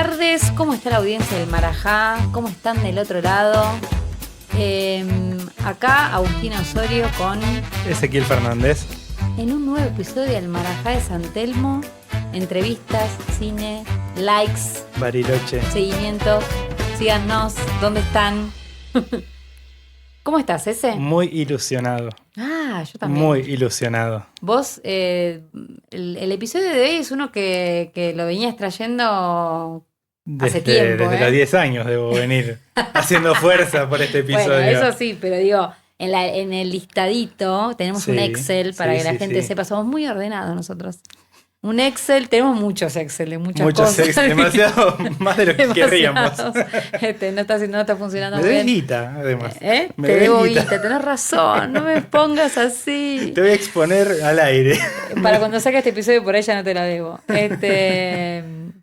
tardes, ¿cómo está la audiencia del Marajá? ¿Cómo están del otro lado? Acá Agustina Osorio con Ezequiel Fernández. En un nuevo episodio del Marajá de San Telmo. Entrevistas, cine, likes, Bariloche. seguimiento. Síganos, ¿dónde están? ¿Cómo estás, Ese? Muy ilusionado. Ah, yo también. Muy ilusionado. Vos, el episodio de hoy es uno que lo venías trayendo hace tiempo. Desde los 10 años debo venir haciendo fuerza por este episodio. Bueno, eso sí, pero digo, en el listadito tenemos un Excel para que la gente sepa. Somos muy ordenados nosotros. Un Excel, tenemos muchos Excel de muchas cosas. Excel, demasiado, más de lo que querríamos. No está funcionando Me muy debes bien. guita, además. Te debo guita, tenés razón, no me pongas así. Te voy a exponer al aire. Para cuando saque este episodio por ahí ya no te la debo.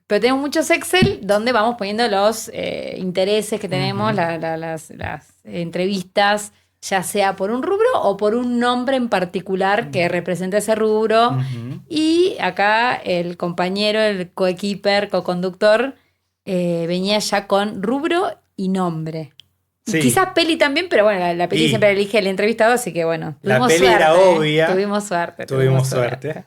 Pero tenemos muchos Excel donde vamos poniendo los intereses que tenemos, las entrevistas, ya sea por un rubro o por un nombre en particular que represente ese rubro. Y acá el compañero, el coequiper, coconductor, venía ya con rubro y nombre. Sí. Quizás peli también, pero bueno, la peli siempre elige el entrevistado, así que bueno, la peli era obvia. Tuvimos suerte.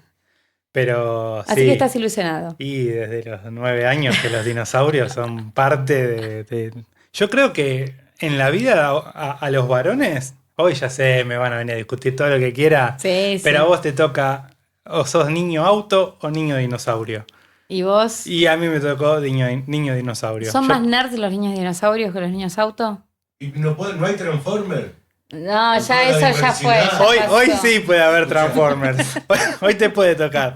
Pero así que estás ilusionado. Y desde los 9 años que los dinosaurios son parte de... Yo creo que en la vida a los varones, hoy ya sé, me van a venir a discutir todo lo que quiera, pero a vos te toca, o sos niño auto o niño dinosaurio. ¿Y vos? Y a mí me tocó niño dinosaurio. ¿Son más nerds los niños dinosaurios que los niños auto? ¿Y no hay Transformer? No, ya eso ya fue. Hoy sí puede haber Transformers. Hoy te puede tocar.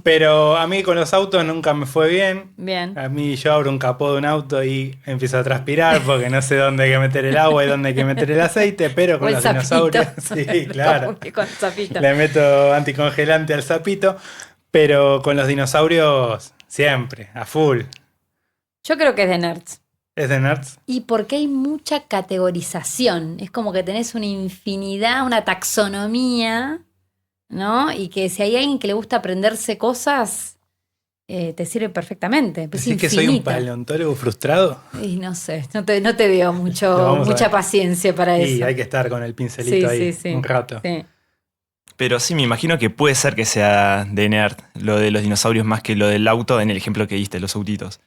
Pero a mí con los autos nunca me fue bien. Bien. A mí yo abro un capó de un auto y empiezo a transpirar porque no sé dónde hay que meter el agua y dónde hay que meter el aceite, pero con los dinosaurios. Sí, claro. Con zapito. Le meto anticongelante al sapito. Pero con los dinosaurios siempre, a full. Yo creo que es de nerds. ¿Es de nerds? Y porque hay mucha categorización. Es como que tenés una infinidad, una taxonomía, ¿no? Y que si hay alguien que le gusta aprenderse cosas, te sirve perfectamente. Pues ¿Decís que soy un paleontólogo frustrado? Y no sé, no te veo mucha paciencia para eso. Y hay que estar con el pincelito ahí un rato. Sí. Pero sí, me imagino que puede ser que sea de nerd lo de los dinosaurios más que lo del auto en el ejemplo que diste, los autitos.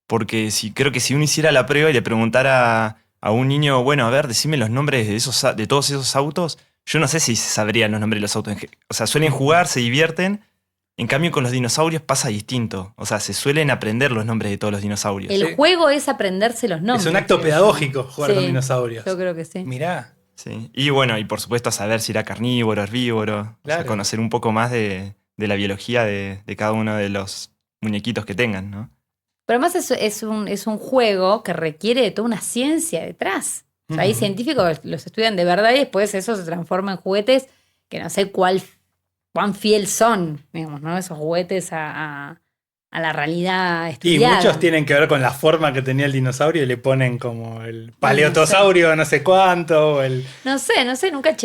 Porque creo que si uno hiciera la prueba y le preguntara a un niño, bueno, a ver, decime los nombres de todos esos autos, yo no sé si sabrían los nombres de los autos. O sea, suelen jugar, se divierten. En cambio, con los dinosaurios pasa distinto. O sea, se suelen aprender los nombres de todos los dinosaurios. El juego es aprenderse los nombres. Es un acto pedagógico jugar con dinosaurios. Yo creo que sí. Mirá. Sí. Y bueno, y por supuesto saber si era carnívoro, herbívoro. Claro. O sea, conocer un poco más de la biología de cada uno de los muñequitos que tengan, ¿no? Pero además es un juego que requiere de toda una ciencia detrás. O sea, hay científicos que los estudian de verdad y después eso se transforma en juguetes que no sé cuán fiel son, digamos, ¿no? Esos juguetes a la realidad estudiada. Y muchos tienen que ver con la forma que tenía el dinosaurio y le ponen como el paleontosaurio no sé cuánto. No sé, nunca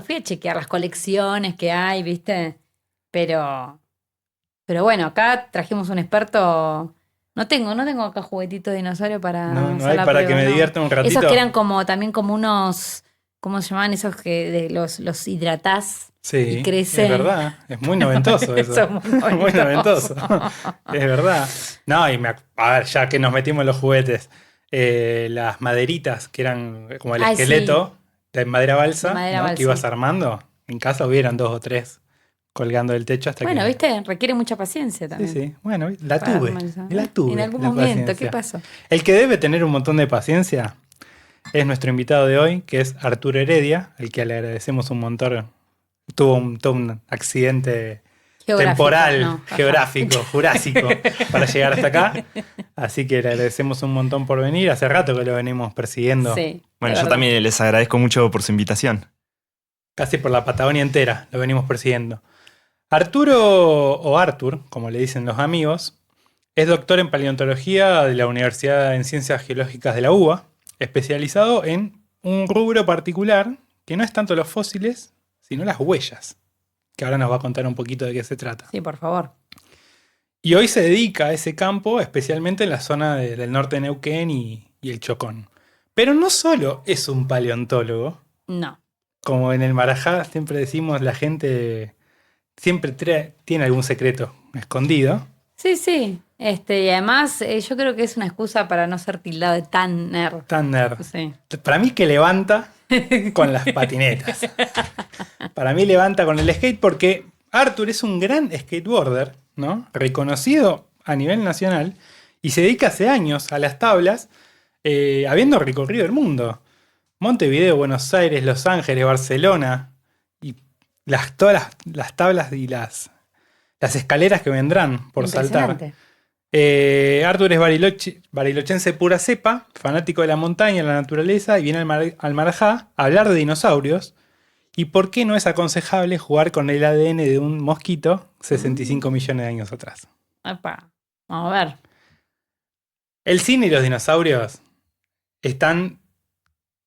fui a chequear las colecciones que hay, ¿viste? Pero bueno, acá trajimos un experto. No tengo acá juguetitos de dinosaurio para hacer la prueba, que me divierta un ratito. Esos que eran también como unos, ¿cómo se llamaban? Esos que los hidratás. Sí, y crecen. Es verdad, es muy noventoso eso. Eso es muy noventoso. Es verdad. No, y a ver, ya que nos metimos en los juguetes, las maderitas que eran como el esqueleto de madera balsa, que ibas armando, en casa hubieran 2 o 3 colgando del techo hasta Bueno, viste, requiere mucha paciencia también. Sí. Bueno, la tuve. En algún momento, paciencia. ¿Qué pasó? El que debe tener un montón de paciencia es nuestro invitado de hoy, que es Arturo Heredia, al que le agradecemos un montón. Tuvo un accidente temporal, geográfico, jurásico, para llegar hasta acá. Así que le agradecemos un montón por venir. Hace rato que lo venimos persiguiendo. Sí, bueno, yo también les agradezco mucho por su invitación. Casi por la Patagonia entera lo venimos persiguiendo. Arturo, o Artur, como le dicen los amigos, es doctor en paleontología de la Universidad en Ciencias Geológicas de la UBA, especializado en un rubro particular que no es tanto los fósiles, sino las huellas, que ahora nos va a contar un poquito de qué se trata. Sí, por favor. Y hoy se dedica a ese campo, especialmente en la zona del norte de Neuquén y el Chocón. Pero no solo es un paleontólogo. No. Como en el Marajá siempre decimos, la gente siempre tiene algún secreto escondido. Sí, sí. Y además yo creo que es una excusa para no ser tildado de tan nerd. Tan nerd. Sí. Para mí que levanta con las patinetas. Para mí levanta con el skate porque Arthur es un gran skateboarder, ¿no? Reconocido a nivel nacional y se dedica hace años a las tablas, habiendo recorrido el mundo. Montevideo, Buenos Aires, Los Ángeles, Barcelona y todas las tablas y las escaleras que vendrán por saltar. Arthur es barilochense pura cepa, fanático de la montaña, la naturaleza, y viene al Marajá a hablar de dinosaurios. ¿Y por qué no es aconsejable jugar con el ADN de un mosquito 65 millones de años atrás? Epa. Vamos a ver. El cine y los dinosaurios están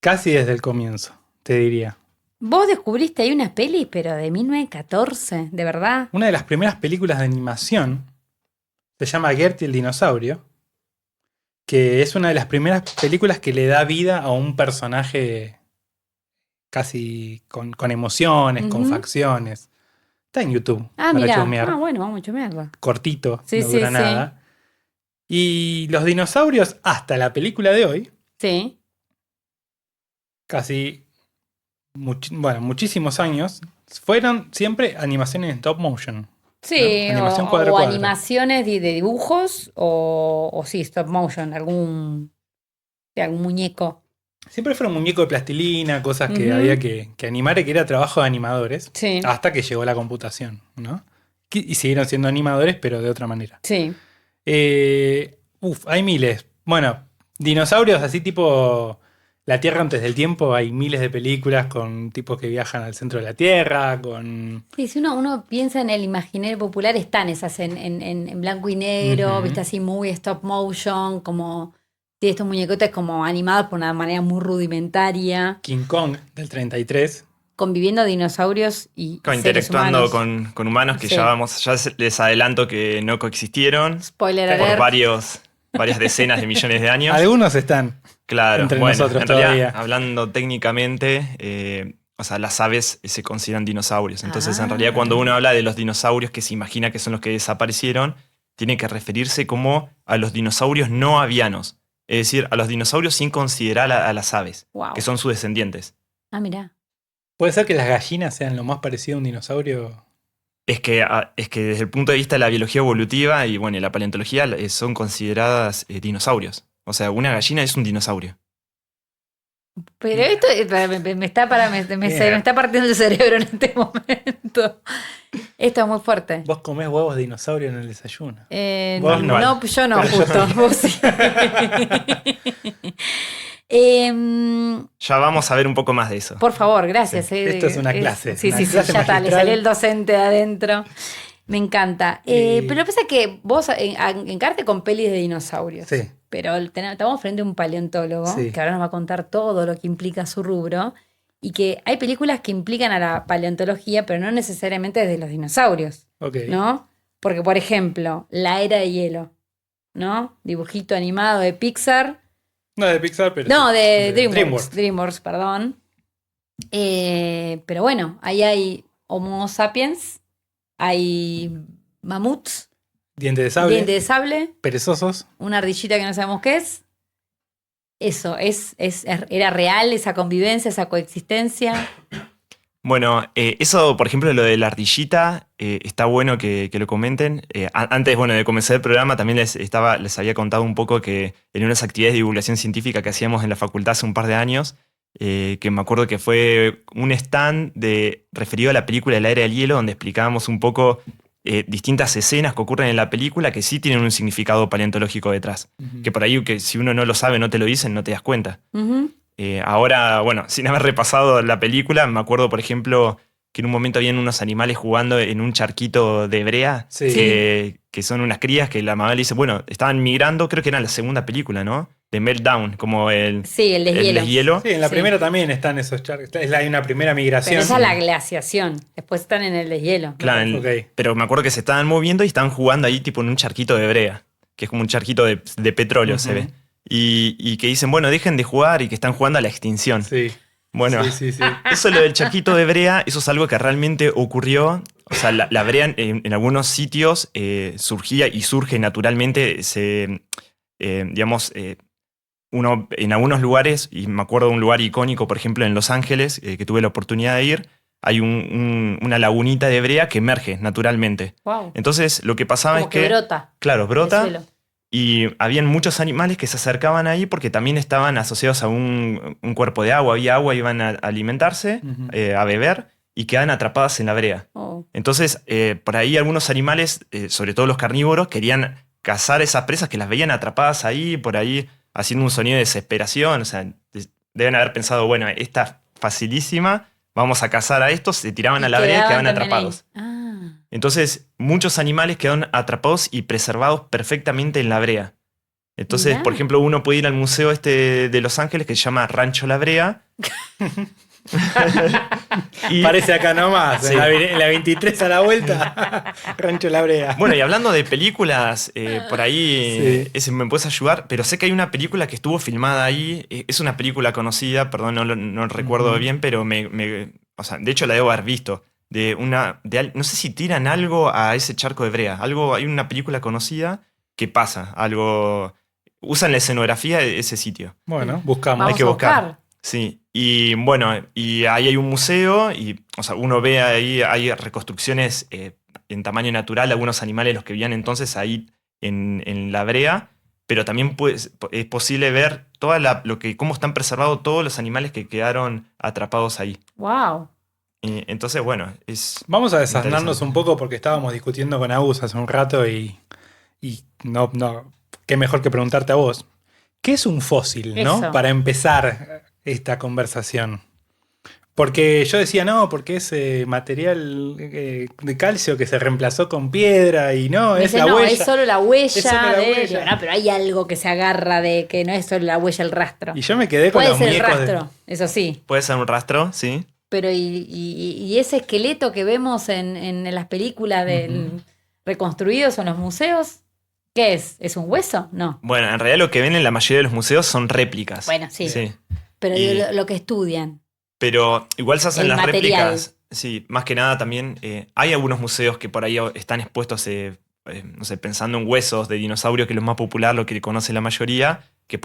casi desde el comienzo, te diría. Vos descubriste ahí unas pelis, pero de 1914, ¿de verdad? Una de las primeras películas de animación se llama Gert y el dinosaurio, que es una de las primeras películas que le da vida a un personaje casi con emociones, con facciones. Está en YouTube. Ah, mira. Ah, bueno, vamos a chumearla. Cortito, no dura nada. Y los dinosaurios, hasta la película de hoy, sí, casi, muchísimos años, fueron siempre animaciones en stop motion. Sí, ¿no? Animación o animaciones de dibujos o sí, stop motion, algún muñeco. Siempre fueron muñecos de plastilina, cosas que había que animar y que era trabajo de animadores. Sí. Hasta que llegó la computación, ¿no? Y siguieron siendo animadores, pero de otra manera. Sí. Hay miles. Bueno, dinosaurios así tipo La Tierra antes del tiempo, hay miles de películas con tipos que viajan al centro de la Tierra, con... Sí, si uno piensa en el imaginario popular, están esas en blanco y negro, viste, así muy stop motion, como... Sí, estos muñecotes como animados por una manera muy rudimentaria. King Kong, del 33. Conviviendo dinosaurios y interactuando con humanos que ya les adelanto que no coexistieron. Spoiler por alert. varias decenas de millones de años. Algunos están entre nosotros en todavía. Realidad, hablando técnicamente, las aves se consideran dinosaurios. Entonces, en realidad, cuando uno habla de los dinosaurios que se imagina que son los que desaparecieron, tiene que referirse como a los dinosaurios no avianos. Es decir, a los dinosaurios sin considerar a las aves, que son sus descendientes. Ah, mirá. ¿Puede ser que las gallinas sean lo más parecido a un dinosaurio? Es que desde el punto de vista de la biología evolutiva y la paleontología son consideradas dinosaurios. O sea, una gallina es un dinosaurio. Pero esto me está partiendo el cerebro en este momento. Esto es muy fuerte. ¿Vos comés huevos de dinosaurio en el desayuno? No, yo no, justo. Vos sí. Ya vamos a ver un poco más de eso. Por favor, gracias. Sí, esto es una clase. Sí, ya está, le salió el docente adentro. Me encanta. Pero lo que pasa es que vos encarte con pelis de dinosaurios. Sí. Pero estamos frente a un paleontólogo que ahora nos va a contar todo lo que implica su rubro. Y que hay películas que implican a la paleontología, pero no necesariamente desde los dinosaurios. Okay. ¿No? Porque, por ejemplo, La Era de Hielo, ¿no? Dibujito animado de Pixar. No, de Pixar, pero... No, de DreamWorks, perdón. Pero bueno, ahí hay Homo sapiens, hay mamuts. Diente de sable. Perezosos. Una ardillita que no sabemos qué es. Eso, ¿era real esa convivencia, esa coexistencia? Bueno, eso, por ejemplo, lo de la ardillita, está bueno que lo comenten. Antes, de comenzar el programa, también les había contado un poco que en unas actividades de divulgación científica que hacíamos en la facultad hace un par de años, que me acuerdo que fue un stand referido a la película La Era del Hielo, donde explicábamos un poco distintas escenas que ocurren en la película que sí tienen un significado paleontológico detrás. Que por ahí, que si uno no lo sabe, no te lo dicen, no te das cuenta. Ahora, sin haber repasado la película, me acuerdo, por ejemplo, que en un momento habían unos animales jugando en un charquito de brea, que son unas crías que la mamá le dice, estaban migrando, creo que era la segunda película, ¿no? meltdown, como el deshielo. Sí, en la primera también están esos charcos. Hay una primera migración. Pero esa es la glaciación. Después están en el deshielo. Claro, Okay. Pero me acuerdo que se estaban moviendo y estaban jugando ahí tipo en un charquito de brea, que es como un charquito de petróleo, se ve. Y que dicen, bueno, dejen de jugar y que están jugando a la extinción. Sí. Bueno, sí. eso lo del charquito de brea, eso es algo que realmente ocurrió. O sea, la brea en algunos sitios surgía y surge naturalmente. Uno en algunos lugares, y me acuerdo de un lugar icónico, por ejemplo, en Los Ángeles, que tuve la oportunidad de ir, hay una lagunita de brea que emerge naturalmente. Wow. Entonces, lo que pasaba Como es que brota. Claro, brota. Y habían muchos animales que se acercaban ahí porque también estaban asociados a un cuerpo de agua. Había agua, iban a alimentarse, a beber, y quedaban atrapadas en la brea. Oh. Entonces, por ahí algunos animales, sobre todo los carnívoros, querían cazar esas presas que las veían atrapadas ahí, por ahí haciendo un sonido de desesperación. O sea, deben haber pensado, bueno, esta es facilísima, vamos a cazar a estos, se tiraban a la brea y quedaban atrapados. Entonces, muchos animales quedaron atrapados y preservados perfectamente en la brea. Entonces, por ejemplo, uno puede ir al museo de Los Ángeles que se llama Rancho La Brea. Parece acá nomás, Sí. en la 23 a la vuelta, Rancho La Brea. Bueno, y hablando de películas, por ahí Sí. me puedes ayudar, pero sé que hay una película que estuvo filmada ahí. Es una película conocida, perdón, no recuerdo bien, pero o sea, de hecho la debo haber visto. No sé si tiran algo a ese charco de brea. Hay una película conocida que pasa, algo. Usan la escenografía de ese sitio. Bueno, buscamos. Vamos Hay que a buscar. Sí, y bueno, y ahí hay un museo, y o sea, uno ve ahí, hay reconstrucciones en tamaño natural, algunos animales, los que vivían entonces ahí en la brea, pero también es posible ver cómo están preservados todos los animales que quedaron atrapados ahí. Wow. Entonces, bueno, Vamos a desasnarnos interesante. un poco porque estábamos discutiendo con Agus hace un rato y no, qué mejor que preguntarte a vos. ¿Qué es un fósil, no? Eso. Para empezar esta conversación. Porque yo decía, no, porque es material de calcio que se reemplazó con piedra y no, Me es dice, la no, huella. es solo la huella. Es solo la huella. No, pero hay algo que se agarra de que no es solo la huella, el rastro. Y yo me quedé con Puede los ser el muñecos rastro, eso sí. Puede ser un rastro, sí. Pero y ese esqueleto que vemos en las películas reconstruidos en los museos, ¿qué es? ¿Es un hueso? No. Bueno, en realidad lo que ven en la mayoría de los museos son réplicas. Bueno, sí. Sí. Pero Y- lo que estudian. Pero igual se hacen El las material. réplicas. Sí, más que nada también hay algunos museos que por ahí están expuestos, no sé, pensando en huesos de dinosaurio, que es lo más popular, lo que conoce la mayoría, que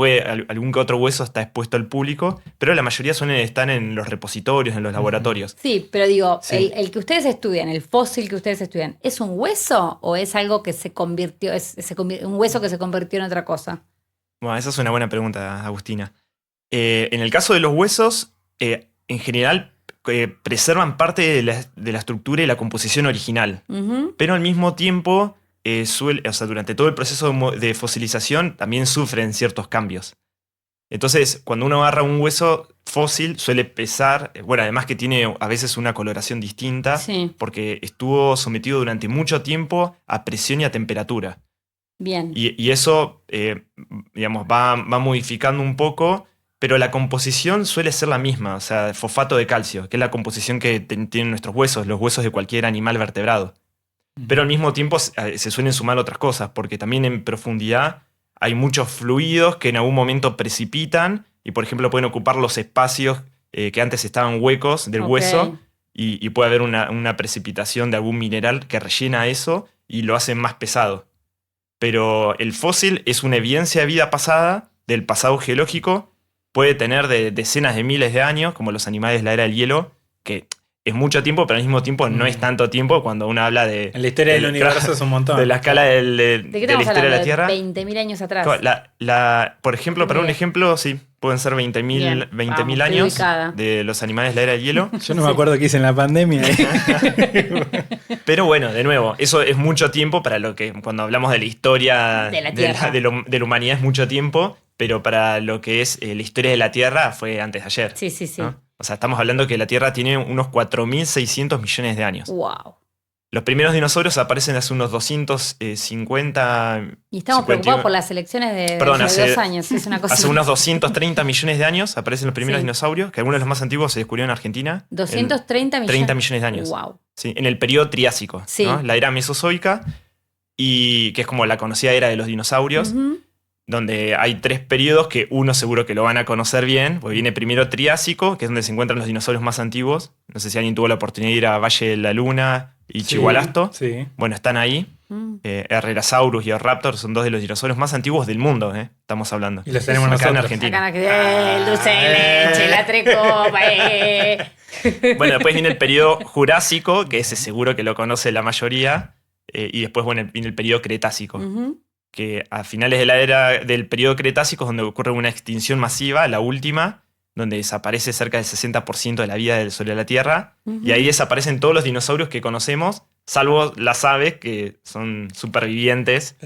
algún que otro hueso está expuesto al público, pero la mayoría suelen estar en los repositorios, en los laboratorios. Sí, pero digo, Sí. el que ustedes estudian, el fósil que ustedes estudian, ¿es un hueso o es algo que se convirtió, un hueso que se convirtió en otra cosa? Bueno, esa es una buena pregunta, Agustina. En el caso de los huesos, en general preservan parte de la estructura y la composición original. Ujú. Pero al mismo tiempo, durante todo el proceso de fosilización también sufren ciertos cambios. Entonces, cuando uno agarra un hueso fósil, suele pesar, bueno, además que tiene a veces una coloración distinta, Sí, porque estuvo sometido durante mucho tiempo a presión y a temperatura. bien. Y eso, digamos, va modificando un poco, pero la composición suele ser la misma, o sea, fosfato de calcio, que es la composición que tienen nuestros huesos, los huesos de cualquier animal vertebrado. Pero al mismo tiempo se suelen sumar otras cosas, porque también en profundidad hay muchos fluidos que en algún momento precipitan y, por ejemplo, pueden ocupar los espacios que antes estaban huecos del Ok. hueso y puede haber una precipitación de algún mineral que rellena eso y lo hace más pesado. Pero el fósil es una evidencia de vida pasada, del pasado geológico, puede tener de decenas de miles de años, como los animales de la era del hielo, que es mucho tiempo, pero al mismo tiempo no es tanto tiempo cuando uno habla de... En la historia del universo es un montón. De la escala ¿De qué de la estamos historia de la hablando? Tierra. 20.000 años atrás. Por ejemplo, para un ejemplo, sí, pueden ser 20.000 Bien, vamos, estoy años ubicada. de los animales de la era del hielo. Yo no me acuerdo qué hice en la pandemia. Pero bueno, de nuevo, eso es mucho tiempo para lo que, cuando hablamos de la historia De la Tierra. de la humanidad es mucho tiempo, pero para lo que es la historia de la Tierra fue antes de ayer. Sí. ¿No? O sea, estamos hablando que la Tierra tiene unos 4.600 millones de años. Wow. Los primeros dinosaurios aparecen hace unos 250... Y estamos preocupados por las elecciones de 2 años. Es una cosa hace unos 230 millones de años aparecen los primeros dinosaurios, que algunos de los más antiguos se descubrieron en Argentina. 230 millones. 30 millones de años. Wow. Sí, en el periodo Triásico, sí. ¿no? La era mesozoica, y que es como la conocida era de los dinosaurios, donde hay 3 periodos que uno seguro que lo van a conocer bien, porque viene primero Triásico, que es donde se encuentran los dinosaurios más antiguos. No sé si alguien tuvo la oportunidad de ir a Valle de la Luna y Chihualasto. Sí. Bueno, están ahí. Herrerasaurus y Raptor son 2 de los dinosaurios más antiguos del mundo, estamos hablando. Y los tenemos acá en Argentina. El dulce de leche, la trecopa. Bueno, después viene el periodo Jurásico, que ese seguro que lo conoce la mayoría. Y después, bueno, viene el periodo Cretácico. Que a finales de la era del periodo Cretácico es donde ocurre una extinción masiva, la última, donde desaparece cerca del 60% de la vida sobre la Tierra. Y ahí desaparecen todos los dinosaurios que conocemos, salvo las aves, que son supervivientes.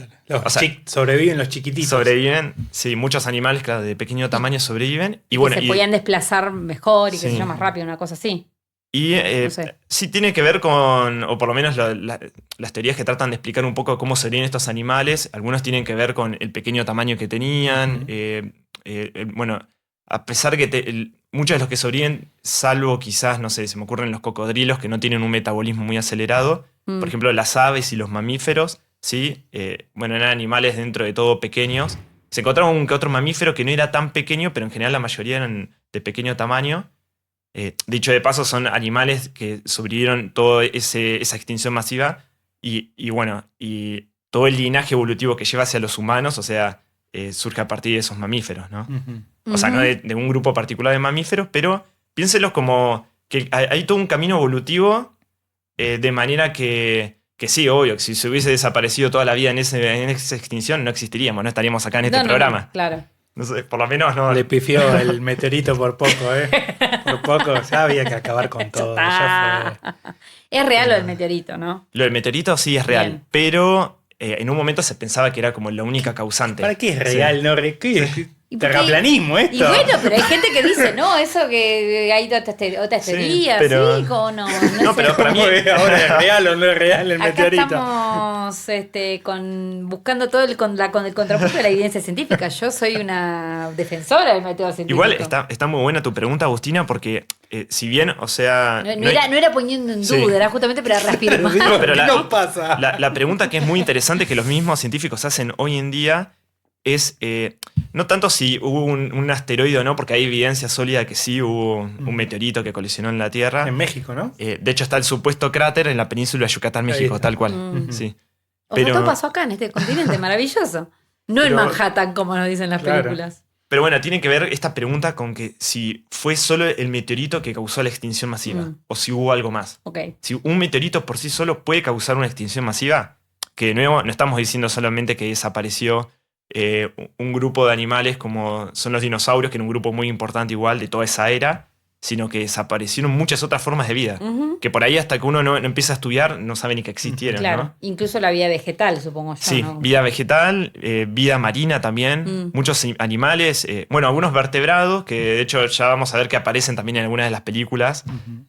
Sobreviven los chiquititos. Sobreviven, sí, muchos animales, claro, de pequeño tamaño sobreviven. Y bueno, se podían desplazar mejor y que se llama más rápido, una cosa así. Y sí tiene que ver con, o por lo menos las teorías que tratan de explicar un poco cómo serían estos animales. Algunos tienen que ver con el pequeño tamaño que tenían. Bueno, a pesar que muchos de los que sobreviven, salvo quizás, no sé, se me ocurren los cocodrilos que no tienen un metabolismo muy acelerado. Por ejemplo, las aves y los mamíferos, ¿sí? Bueno, eran animales dentro de todo pequeños. Se encontraron un que otro mamífero que no era tan pequeño, pero en general la mayoría eran de pequeño tamaño. Dicho de paso, son animales que sobrevivieron toda esa extinción masiva y bueno, y todo el linaje evolutivo que lleva hacia los humanos, o sea, surge a partir de esos mamíferos, ¿no? O sea, no de un grupo particular de mamíferos, pero piénselos como que hay todo un camino evolutivo, de manera que sí, obvio, que si se hubiese desaparecido toda la vida en esa extinción, no existiríamos, no estaríamos acá en este programa. No, claro. No sé, por lo menos no. Le pifió el meteorito por poco, Por poco, ya había que acabar con todo. Ya fue. Es real lo del meteorito, ¿no? Lo del meteorito sí es real, Bien. pero en un momento se pensaba que era como la única causante. ¿Para qué es real? Sí. ¿No? ¿Qué? Terraplanismo esto. Y bueno, pero hay gente que dice, no, eso que hay otras teorías, pero- sí, como no. No, pero para mí- ¿Cómo es? ¿Ahora es real o no es real el Acá meteorito? estamos buscando todo el contrapunto de la evidencia científica. Yo soy una defensora del método científico. Igual está muy buena tu pregunta, Agustina, porque si bien, o sea... No era poniendo en duda, era justamente para reafirmar. Digo, pero ¿qué nos pasa? La pregunta que es muy interesante que los mismos científicos hacen hoy en día es no tanto si hubo un asteroide o no, porque hay evidencia sólida que sí hubo un meteorito que colisionó en la Tierra. En México, ¿no? De hecho, está el supuesto cráter en la península de Yucatán, Ahí México, está. tal cual. Sí. O sea, todo pasó acá en este continente maravilloso. No en Pero- Manhattan, como nos dicen las Claro. películas. Pero bueno, tiene que ver esta pregunta con que si fue solo el meteorito que causó la extinción masiva o si hubo algo más. Ok. Si un meteorito por sí solo puede causar una extinción masiva, que de nuevo no estamos diciendo solamente que desapareció un grupo de animales como son los dinosaurios, que era un grupo muy importante igual de toda esa era, sino que desaparecieron muchas otras formas de vida, Ujú. que por ahí hasta que uno no empieza a estudiar no sabe ni que existieron, Claro. ¿no? Incluso la vida vegetal, supongo yo. Sí, ¿no? vida vegetal, vida marina también, muchos animales, bueno, algunos vertebrados, que de hecho ya vamos a ver que aparecen también en algunas de las películas,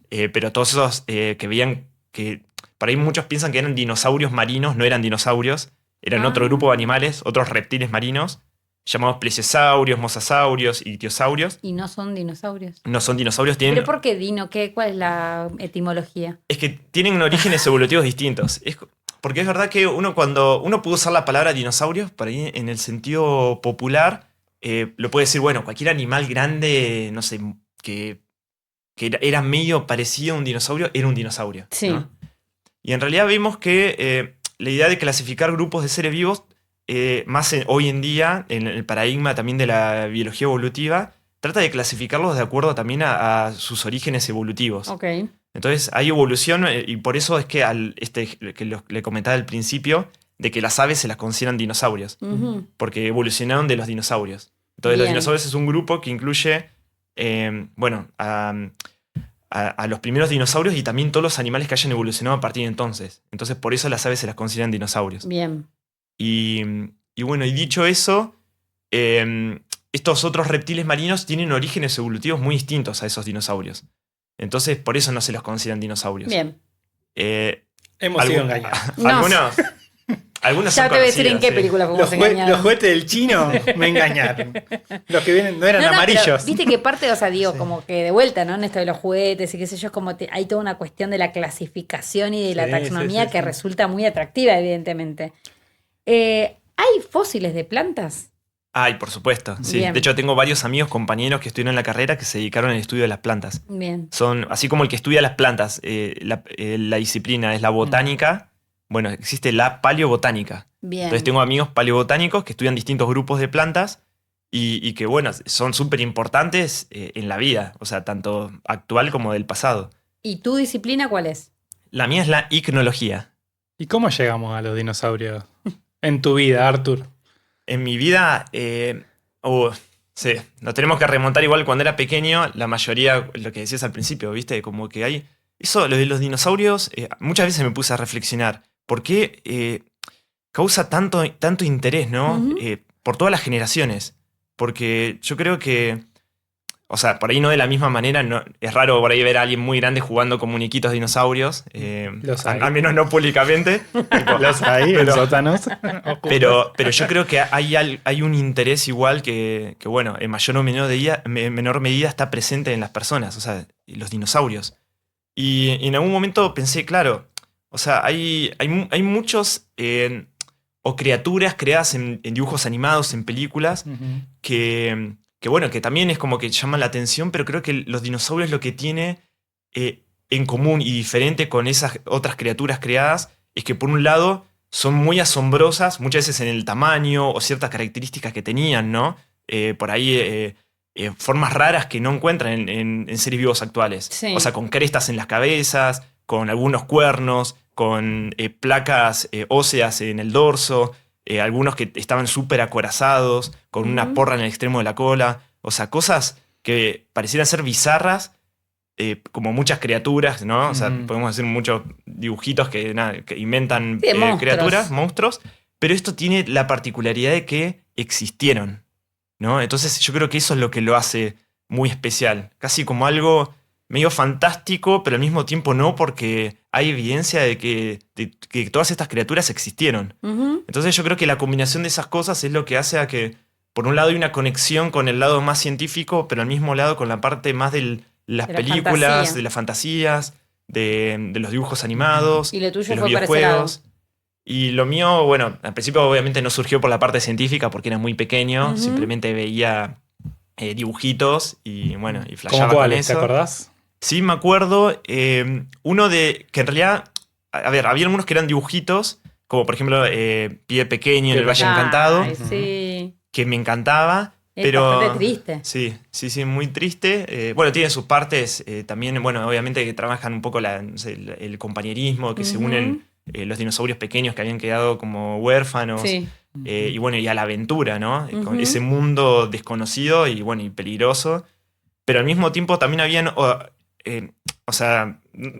pero todos esos que veían que por ahí muchos piensan que eran dinosaurios marinos, no eran dinosaurios, eran otro grupo de animales, otros reptiles marinos, llamados plesiosaurios, mosasaurios y ictiosaurios. Y no son dinosaurios. No son dinosaurios, tienen... ¿Pero por qué dino? ¿Cuál es la etimología? Es que tienen orígenes evolutivos distintos. Porque es verdad que cuando uno pudo usar la palabra dinosaurios, por ahí en el sentido popular, lo puede decir, bueno, cualquier animal grande, no sé, que era medio parecido a un dinosaurio, era un dinosaurio. Sí. ¿no? Y en realidad vimos que la idea de clasificar grupos de seres vivos, hoy en día, en el paradigma también de la biología evolutiva, trata de clasificarlos de acuerdo también a sus orígenes evolutivos. Ok. Entonces hay evolución y por eso es que le comentaba al principio de que las aves se las consideran dinosaurios, Ujú. porque evolucionaron de los dinosaurios. Entonces los Bien. dinosaurios es un grupo que incluye, bueno, a los primeros dinosaurios y también todos los animales que hayan evolucionado a partir de entonces. Entonces por eso las aves se las consideran dinosaurios. Bien. Y bueno, y dicho eso, estos otros reptiles marinos tienen orígenes evolutivos muy distintos a esos dinosaurios. Entonces, por eso no se los consideran dinosaurios. Bien. Hemos sido engañados. Algunos ya son te voy a decir en qué conocidas, película fuimos engañados. Los juguetes del chino me engañaron. Los que vienen no eran amarillos. Pero, viste que parte, o sea, digo, como que de vuelta, ¿no? En esto de los juguetes y qué sé yo, es como hay toda una cuestión de la clasificación y de la taxonomía que resulta muy atractiva, evidentemente. ¿Hay fósiles de plantas? Ay, por supuesto, sí. Bien. De hecho, tengo varios amigos, compañeros que estudiaron en la carrera que se dedicaron al estudio de las plantas. Bien. Son, así como el que estudia las plantas, la disciplina es la botánica, bueno, existe la paleobotánica. Bien. Entonces tengo amigos paleobotánicos que estudian distintos grupos de plantas y que, bueno, son súper importantes en la vida, o sea, tanto actual como del pasado. ¿Y tu disciplina cuál es? La mía es la icnología. ¿Y cómo llegamos a los dinosaurios en tu vida, Arthur? En mi vida, sí, nos tenemos que remontar igual cuando era pequeño, la mayoría, lo que decías al principio, ¿viste? Como que hay... Eso, lo de los dinosaurios, muchas veces me puse a reflexionar. ¿Por qué causa tanto interés, no? Ujú. Por todas las generaciones. Porque yo creo que... O sea, por ahí no de la misma manera, no, es raro por ahí ver a alguien muy grande jugando con muñequitos de dinosaurios. Los hay. Al menos no públicamente. Los hay en sótanos. Pero yo creo que hay un interés igual que bueno, en mayor o menor medida está presente en las personas, o sea, los dinosaurios. Y en algún momento pensé, claro, o sea, hay muchos o criaturas creadas en dibujos animados, en películas, que bueno, que también es como que llaman la atención, pero creo que los dinosaurios lo que tiene en común y diferente con esas otras criaturas creadas es que por un lado son muy asombrosas, muchas veces en el tamaño o ciertas características que tenían, ¿no? Por ahí formas raras que no encuentran en seres vivos actuales. Sí. O sea, con crestas en las cabezas, con algunos cuernos, con placas óseas en el dorso, algunos que estaban súper acorazados, con una porra en el extremo de la cola. O sea, cosas que parecieran ser bizarras, como muchas criaturas, ¿no? O sea, podemos hacer muchos dibujitos que inventan criaturas, monstruos, pero esto tiene la particularidad de que existieron, ¿no? Entonces yo creo que eso es lo que lo hace muy especial, casi como algo medio fantástico, pero al mismo tiempo no, porque hay evidencia de que todas estas criaturas existieron. Ujú. Entonces yo creo que la combinación de esas cosas es lo que hace a que, por un lado, hay una conexión con el lado más científico, pero al mismo lado con la parte más de las De la películas, fantasía. de las fantasías, de los dibujos animados, Y lo tuyo de los fue para ese lado. videojuegos. Y lo mío, bueno, al principio obviamente no surgió por la parte científica porque era muy pequeño, Ujú. simplemente veía dibujitos y bueno, y ¿Cómo flasheaba con cuáles? ¿Te eso. acordás? Sí, me acuerdo. Uno de. Que en realidad. A ver, había algunos que eran dibujitos. Como por ejemplo, Pie Pequeño en el Valle Encantado. Ay, sí. Que me encantaba. Es pero. bastante triste. Sí, muy triste. Bueno, tiene sus partes también, bueno, obviamente que trabajan un poco no sé, el compañerismo, que se Ujú. unen los dinosaurios pequeños que habían quedado como huérfanos. Sí. Y bueno, y a la aventura, ¿no? Con Ujú. ese mundo desconocido y bueno, y peligroso. Pero al mismo tiempo también habían, o sea,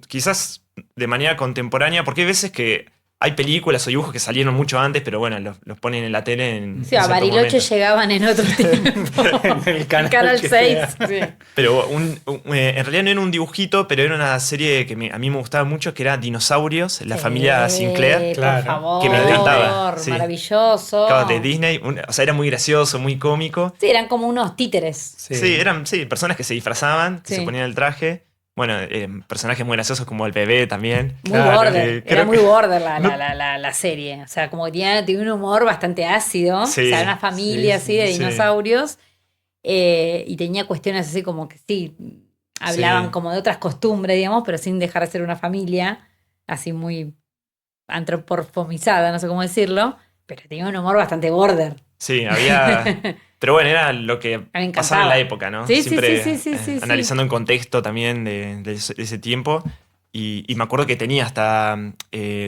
quizás de manera contemporánea, porque hay veces que hay películas o dibujos que salieron mucho antes, pero bueno, los ponen en la tele en Sí, a cierto Bariloche momento. llegaban en otro tiempo. En el canal Canal que 6. sea. Sí. Pero en realidad no era un dibujito, pero era una serie que a mí me gustaba mucho, que era Dinosaurios, la familia Sinclair. Claro. Por favor. Que me encantaba, sí. Maravilloso. Claro, de Disney. O sea, era muy gracioso, muy cómico. Sí, eran como unos títeres. Sí, eran personas que se disfrazaban, que Sí. se ponían el traje. Bueno, personajes muy graciosos como el bebé también. Muy Claro, border. creo Era muy que- border No- la serie. O sea, como que tenía un humor bastante ácido. Sí, O sea, una familia sí, así de sí. dinosaurios. Y tenía cuestiones así como que sí, hablaban Sí. como de otras costumbres, digamos, pero sin dejar de ser una familia así muy antropomorfizada, no sé cómo decirlo. Pero tenía un humor bastante border. Sí, había... Pero bueno, era lo que me encantaba. pasaba en la época, ¿no? Sí, sí, Siempre sí, analizando el contexto también de ese tiempo. Y me acuerdo que tenía hasta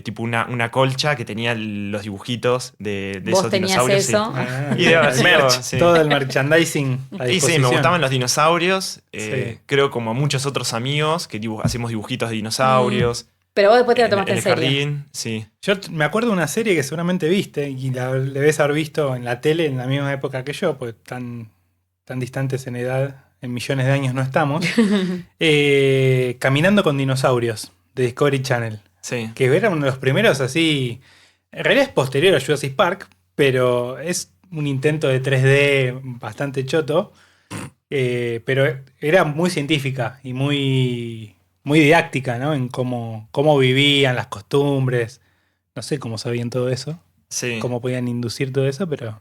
tipo una colcha que tenía los dibujitos de Vos esos tenías dinosaurios. eso. Sí. Ah, Y de haber el sido, merch, sí. todo el merchandising a Y sí, me disposición. gustaban los dinosaurios. Sí. Creo como a muchos otros amigos que hacemos dibujitos de dinosaurios. Pero vos después te la en tomaste en el serio. jardín, sí. Yo me acuerdo de una serie que seguramente viste y la debes haber visto en la tele en la misma época que yo, pues tan distantes en edad, en millones de años no estamos. Caminando con dinosaurios, de Discovery Channel. Sí. que era uno de los primeros así. En realidad es posterior a Jurassic Park, pero es un intento de 3D bastante choto. Pero era muy científica y muy, muy didáctica, ¿no? En cómo vivían, las costumbres. No sé cómo sabían todo eso. Sí. Cómo podían inducir todo eso, pero.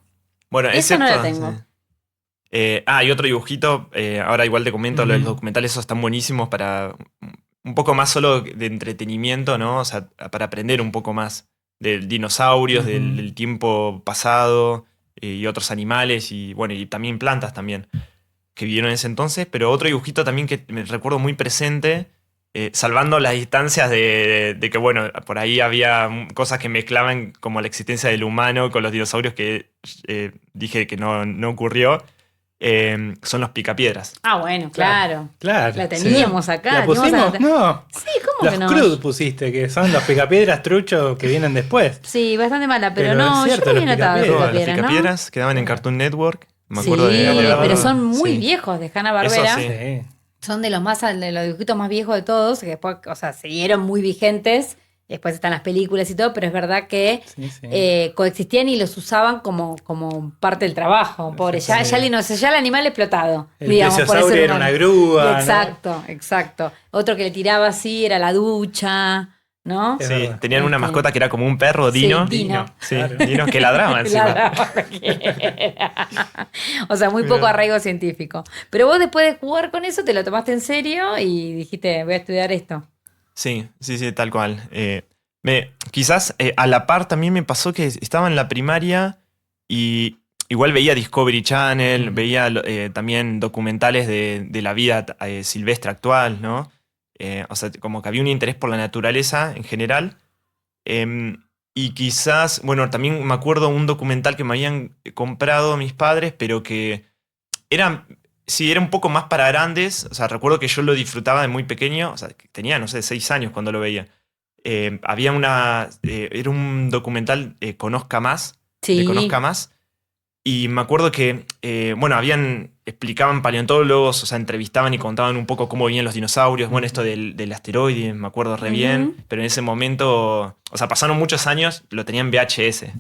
Bueno, Eso no lo tengo. Sí. Y otro dibujito, ahora igual te comento, los documentales esos están buenísimos para un poco más solo de entretenimiento, ¿no? O sea, para aprender un poco más de dinosaurios, del tiempo pasado y otros animales y bueno, y también plantas también que vivieron en ese entonces. Pero otro dibujito también que me recuerdo muy presente, salvando las distancias de que, bueno, por ahí había cosas que mezclaban como la existencia del humano con los dinosaurios que dije que no ocurrió. Son los picapiedras. Ah, bueno, claro. Claro. La teníamos acá. ¿La pusimos? No. Sí, ¿cómo que no? Los Crud pusiste, que son los picapiedras truchos que vienen después. Sí, bastante mala, pero Pero no, es cierto, yo no había los notado los Picapiedras, Los picapiedras, ¿no? picapiedras quedaban en Cartoon Network. Me acuerdo Sí, de pero son muy sí. viejos de Hanna-Barbera. Eso sí. Sí. Son de los dibujitos más viejos de todos, que después, o sea, siguieron muy vigentes. Después están las películas y todo, pero es verdad que coexistían y los usaban como parte del trabajo. Pobre, ya el animal explotado. El digamos, por plesiosaurio ese era humano. una grúa. Exacto, exacto. Otro que le tiraba así era la ducha, ¿no? Es Sí, verdad. tenían una mascota que era como un perro, Dino. Sí, Dino. Sí, Claro. Dino que ladraba encima. Ladraba cualquiera. O sea, muy poco arraigo científico. Pero vos después de jugar con eso te lo tomaste en serio y dijiste, voy a estudiar esto. Sí, tal cual. Quizás a la par también me pasó que estaba en la primaria y igual veía Discovery Channel, veía también documentales de la vida silvestre actual, ¿no? O sea, como que había un interés por la naturaleza en general. Y quizás, bueno, también me acuerdo un documental que me habían comprado mis padres, pero que era un poco más para grandes. O sea, recuerdo que yo lo disfrutaba de muy pequeño. O sea, que tenía, no sé, 6 años cuando lo veía. Era un documental, Conozca Más, Sí. de Conozca Más. Y me acuerdo que, explicaban paleontólogos, o sea, entrevistaban y contaban un poco cómo vivían los dinosaurios. Bueno, esto del asteroide, me acuerdo re bien. Pero en ese momento, o sea, pasaron muchos años, lo tenían en VHS.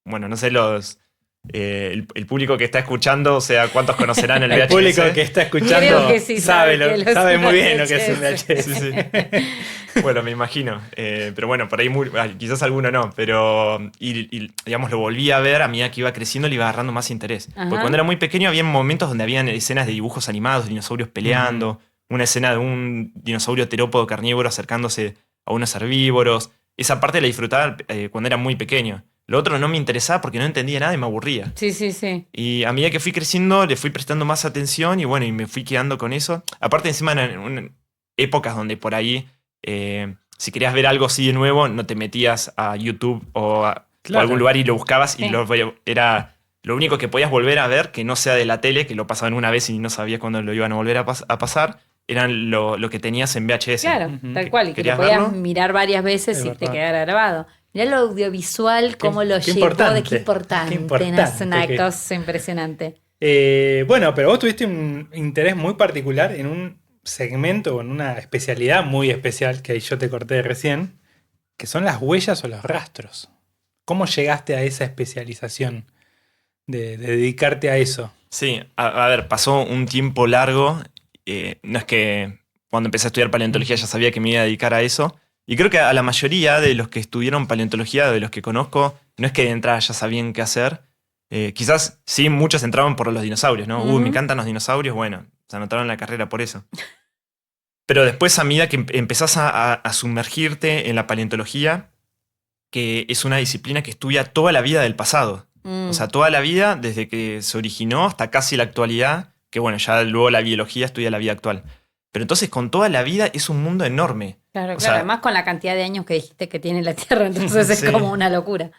Bueno, no sé el público que está escuchando, o sea, ¿cuántos conocerán el VHS? El público que está escuchando Creo que sí, sabe muy bien lo que es un VHS. Sí. Bueno, me imagino. Pero bueno, por ahí quizás alguno no. Pero, digamos, lo volví a ver a medida que iba creciendo, le iba agarrando más interés. Ajá. Porque cuando era muy pequeño había momentos donde habían escenas de dibujos animados, dinosaurios peleando, una escena de un dinosaurio terópodo carnívoro acercándose a unos herbívoros. Esa parte la disfrutaba cuando era muy pequeño. Lo otro no me interesaba porque no entendía nada y me aburría. Sí. Y a medida que fui creciendo, le fui prestando más atención y bueno, y me fui quedando con eso. Aparte, encima eran épocas donde por ahí, si querías ver algo así de nuevo, no te metías a YouTube o a algún lugar y lo buscabas y era lo único que podías volver a ver, que no sea de la tele, que lo pasaban una vez y no sabías cuándo lo iban a volver a pasar, eran lo que tenías en VHS. Claro, tal cual. Y que lo podías mirar varias veces y te quedara grabado. Mirá lo audiovisual, cómo lo llevó, de qué importante. Es una cosa impresionante. Bueno, pero vos tuviste un interés muy particular en un segmento o en una especialidad muy especial que yo te corté recién, que son las huellas o los rastros. ¿Cómo llegaste a esa especialización de dedicarte a eso? Sí, a ver, pasó un tiempo largo. No es que cuando empecé a estudiar paleontología ya sabía que me iba a dedicar a eso. Y creo que a la mayoría de los que estudiaron paleontología, de los que conozco, no es que de entrada ya sabían qué hacer. Quizás sí, muchos entraban por los dinosaurios, ¿no? Me encantan los dinosaurios, bueno, se anotaron en la carrera por eso. Pero después, a medida que empezás a sumergirte en la paleontología, que es una disciplina que estudia toda la vida del pasado. O sea, toda la vida, desde que se originó hasta casi la actualidad, que bueno, ya luego la biología estudia la vida actual. Pero entonces con toda la vida es un mundo enorme. Claro, además con la cantidad de años que dijiste que tiene la Tierra, entonces es como una locura.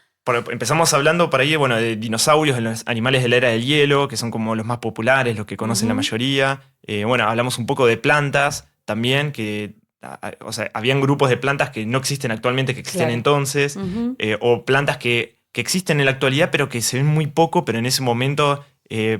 Empezamos hablando por ahí, bueno, de dinosaurios, de los animales de la era del hielo, que son como los más populares, los que conocen la mayoría. Bueno, hablamos un poco de plantas también, que, o sea, habían grupos de plantas que no existen actualmente, que existían entonces, o plantas que existen en la actualidad, pero que se ven muy poco, pero en ese momento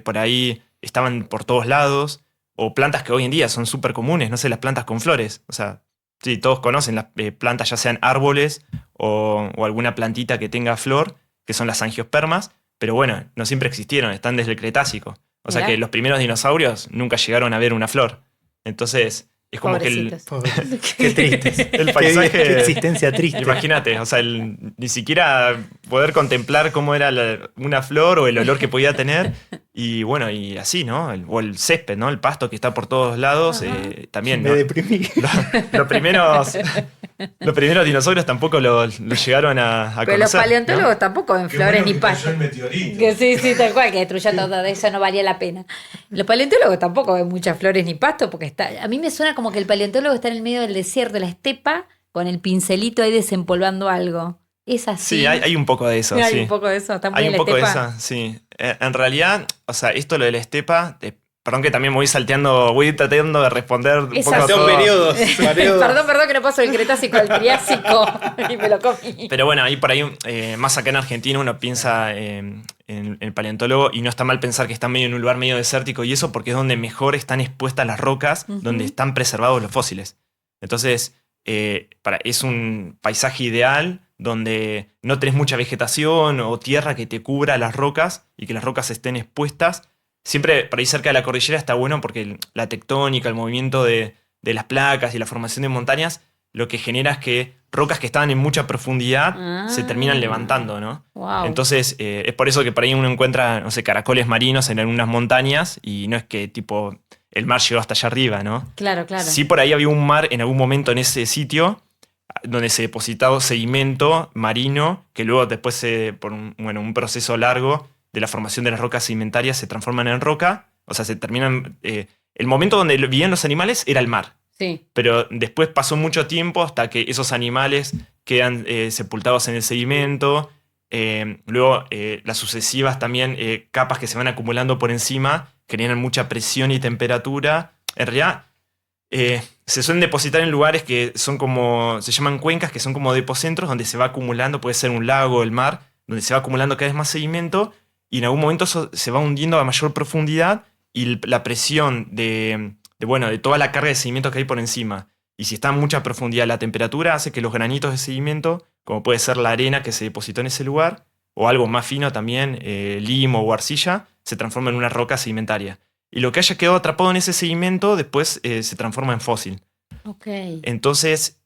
por ahí estaban por todos lados. O plantas que hoy en día son súper comunes, no sé, las plantas con flores. O sea, Sí, todos conocen las plantas, ya sean árboles o alguna plantita que tenga flor, que son las angiospermas, pero bueno, no siempre existieron, están desde el Cretácico. O sea que los primeros dinosaurios nunca llegaron a ver una flor. Entonces, es como Pobrecitos. Qué triste. el paisaje... Qué existencia triste. Imagínate, o sea, ni siquiera poder contemplar cómo era una flor o el olor que podía tener. Y bueno, y así, ¿no? O el césped, ¿no? El pasto que está por todos lados. También, Me ¿no? deprimí. Los primeros dinosaurios tampoco lo llegaron a Pero conocer, los paleontólogos ¿no? tampoco ven Qué flores bueno ni que cayó pastos. el meteorito. Que sí, tal cual, que destruyó todo, de eso no valía la pena. Los paleontólogos tampoco ven muchas flores ni pastos, porque a mí me suena como que el paleontólogo está en el medio del desierto, de la estepa, con el pincelito ahí desempolvando algo. ¿Es así? Sí, hay un poco de eso, Hay sí. un poco de eso, está muy Hay en un la poco de estepa. eso, sí. En realidad, o sea, esto lo de la estepa, perdón que también me voy salteando, voy tratando de responder un Es poco a así. Son todo. periodos. Perdón que no paso del Cretácico al Triásico y me lo comí. Pero bueno, ahí por ahí, más acá en Argentina, uno piensa en el paleontólogo y no está mal pensar que está medio en un lugar medio desértico y eso porque es donde mejor están expuestas las rocas, donde están preservados los fósiles. Entonces, es un paisaje ideal donde no tenés mucha vegetación o tierra que te cubra las rocas y que las rocas estén expuestas. Siempre por ahí cerca de la cordillera está bueno porque la tectónica, el movimiento de las placas y la formación de montañas, lo que genera es que rocas que estaban en mucha profundidad se terminan levantando, ¿no? Wow. Entonces, es por eso que por ahí uno encuentra, no sé, caracoles marinos en algunas montañas y no es que tipo el mar llegó hasta allá arriba, ¿no? Claro. Sí, por ahí había un mar en algún momento en ese sitio donde se depositaba sedimento marino que luego después, por un proceso largo de la formación de las rocas sedimentarias, se transforman en roca. O sea, se terminan... el momento donde vivían los animales era el mar. Sí. Pero después pasó mucho tiempo hasta que esos animales quedan sepultados en el sedimento. Luego las sucesivas también capas que se van acumulando por encima generan mucha presión y temperatura. En realidad se suelen depositar en lugares que son como, se llaman cuencas, que son como depocentros donde se va acumulando, puede ser un lago o el mar, donde se va acumulando cada vez más sedimento y en algún momento eso se va hundiendo a mayor profundidad y la presión de toda la carga de sedimento que hay por encima. Y si está a mucha profundidad, la temperatura hace que los granitos de sedimento, como puede ser la arena que se depositó en ese lugar, o algo más fino también, limo o arcilla, se transforma en una roca sedimentaria. Y lo que haya quedado atrapado en ese sedimento después se transforma en fósil. Ok. Entonces,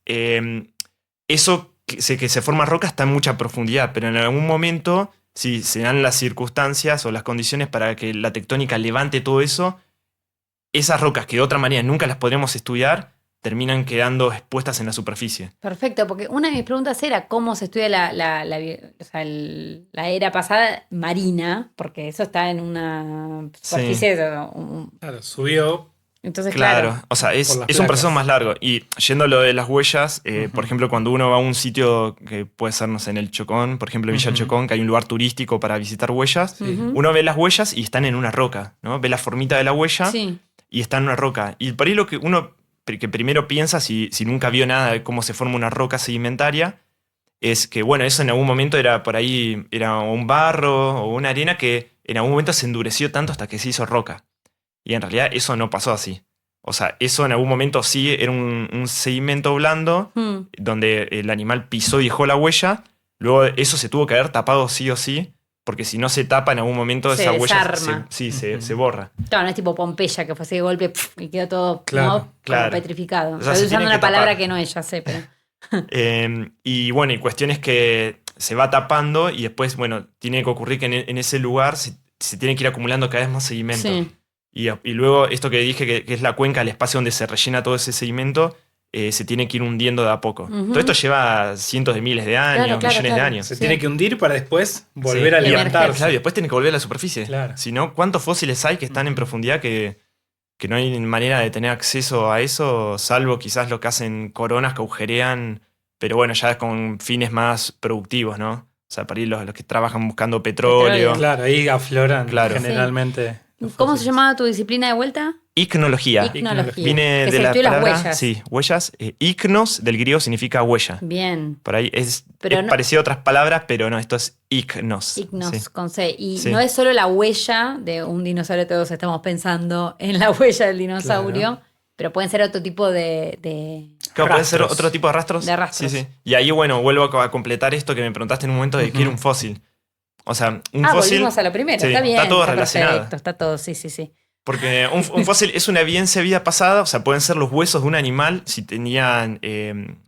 eso que se forma roca está en mucha profundidad, pero en algún momento, si se dan las circunstancias o las condiciones para que la tectónica levante todo eso, esas rocas que de otra manera nunca las podremos estudiar, terminan quedando expuestas en la superficie. Perfecto, porque una de mis preguntas era cómo se estudia la era pasada marina, porque eso está en una superficie. Claro, subió. Entonces, Claro, o sea, es por un las placas. proceso más largo. Y yendo a lo de las huellas, por ejemplo, cuando uno va a un sitio que puede ser, no sé, en el Chocón, por ejemplo, Villa Chocón, que hay un lugar turístico para visitar huellas, uno ve las huellas y están en una roca, ¿no? Ve la formita de la huella Sí. y está en una roca. Y por ahí lo que uno que primero piensa, si nunca vio nada de cómo se forma una roca sedimentaria, es que, bueno, eso en algún momento era por ahí, era un barro o una arena que en algún momento se endureció tanto hasta que se hizo roca. Y en realidad eso no pasó así. O sea, eso en algún momento sí era un sedimento blando donde el animal pisó y dejó la huella. Luego eso se tuvo que haber tapado sí o sí, porque si no se tapa en algún momento Se esa huella desarma. se borra. Claro, no es tipo Pompeya, que fue así de golpe y quedó todo Claro, ¿no? como claro. petrificado. O sea, Estoy se usando tiene una que palabra tapar. que no es, ya sé, pero... Y bueno, y cuestión es que se va tapando y después, bueno, tiene que ocurrir que en ese lugar se tiene que ir acumulando cada vez más sedimento. Sí. Y luego esto que dije que es la cuenca, el espacio donde se rellena todo ese sedimento, se tiene que ir hundiendo de a poco. Todo esto lleva cientos de miles de años, Claro, millones de años. Se Sí. tiene que hundir para después volver Sí. a Y levantarse. Claro, y después tiene que volver a la superficie. Claro. Si no, ¿cuántos fósiles hay que están en profundidad que no hay manera de tener acceso a eso, salvo quizás lo que hacen coronas que agujerean, pero bueno, ya es con fines más productivos, ¿no? O sea, para ir los que trabajan buscando petróleo. Claro, ahí afloran Claro. generalmente. los ¿Cómo se fósiles. llamaba tu disciplina de vuelta? Icnología. Icnología. Viene Que de se la estudia las palabra, huellas. sí, huellas. Icnos del griego significa huella. Bien. Por ahí es Pero no- parecido a otras palabras, pero no, esto es icnos. Ignos, Sí. con C. Y Sí. no es solo la huella de un dinosaurio, todos estamos pensando en la huella del dinosaurio, Claro. pero pueden ser otro tipo de Claro, puede ser otro tipo de rastros. De rastros. Sí. Y ahí, bueno, vuelvo a completar esto que me preguntaste en un momento de qué era un fósil. O sea, un fósil... volvimos a lo primero, sí, está bien. Está todo está relacionado. Perfecto, está todo, sí. Porque un fósil es una evidencia de vida pasada, o sea, pueden ser los huesos de un animal si tenían,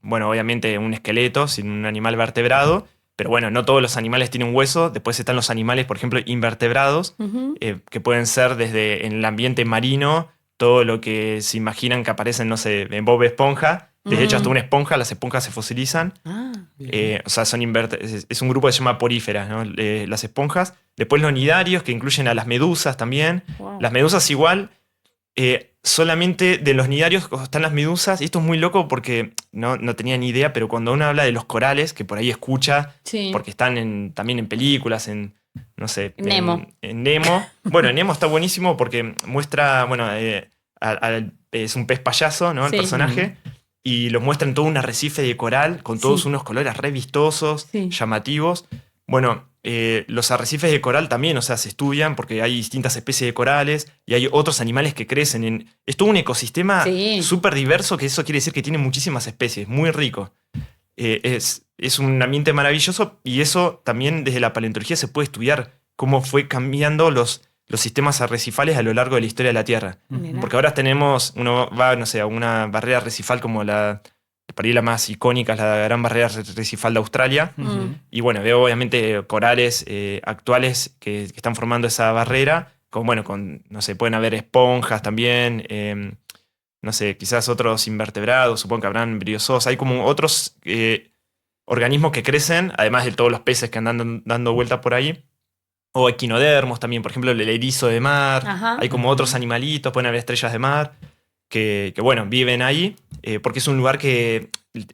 bueno, obviamente un esqueleto, sin un animal vertebrado, pero bueno, no todos los animales tienen hueso. Después están los animales, por ejemplo, invertebrados, que pueden ser desde en el ambiente marino, todo lo que se imaginan que aparecen, no sé, en Bob Esponja. De hecho, hasta una esponja, las esponjas se fosilizan. O sea, es un grupo que se llama poríferas, ¿no? Las esponjas. Después los nidarios, que incluyen a las medusas también. Wow. Las medusas igual, solamente de los nidarios están las medusas. Y esto es muy loco porque no tenía ni idea, pero cuando uno habla de los corales, que por ahí escucha, porque están también en películas, no sé. Nemo. En Nemo. Bueno, en Nemo está buenísimo porque muestra, bueno, es un pez payaso, ¿no? El personaje. Y los muestra en todo un arrecife de coral con todos unos colores re vistosos, llamativos. Bueno, los arrecifes de coral también, o sea, se estudian porque hay distintas especies de corales y hay otros animales que crecen. Es todo un ecosistema súper diverso, que eso quiere decir que tiene muchísimas especies, muy rico. Es un ambiente maravilloso y eso también desde la paleontología se puede estudiar cómo fue cambiando los sistemas arrecifales a lo largo de la historia de la Tierra. Porque ahora uno va, no sé, a una barrera arrecifal como para ir la más icónica, la gran barrera arrecifal de Australia. Y bueno, veo obviamente corales actuales que están formando esa barrera, no sé, pueden haber esponjas también, no sé, quizás otros invertebrados, supongo que habrán briozoos, hay como otros organismos que crecen, además de todos los peces que andan dando vuelta por ahí. O equinodermos también, por ejemplo, el erizo de mar. Hay como otros animalitos, pueden haber estrellas de mar, que bueno, viven ahí, porque es un lugar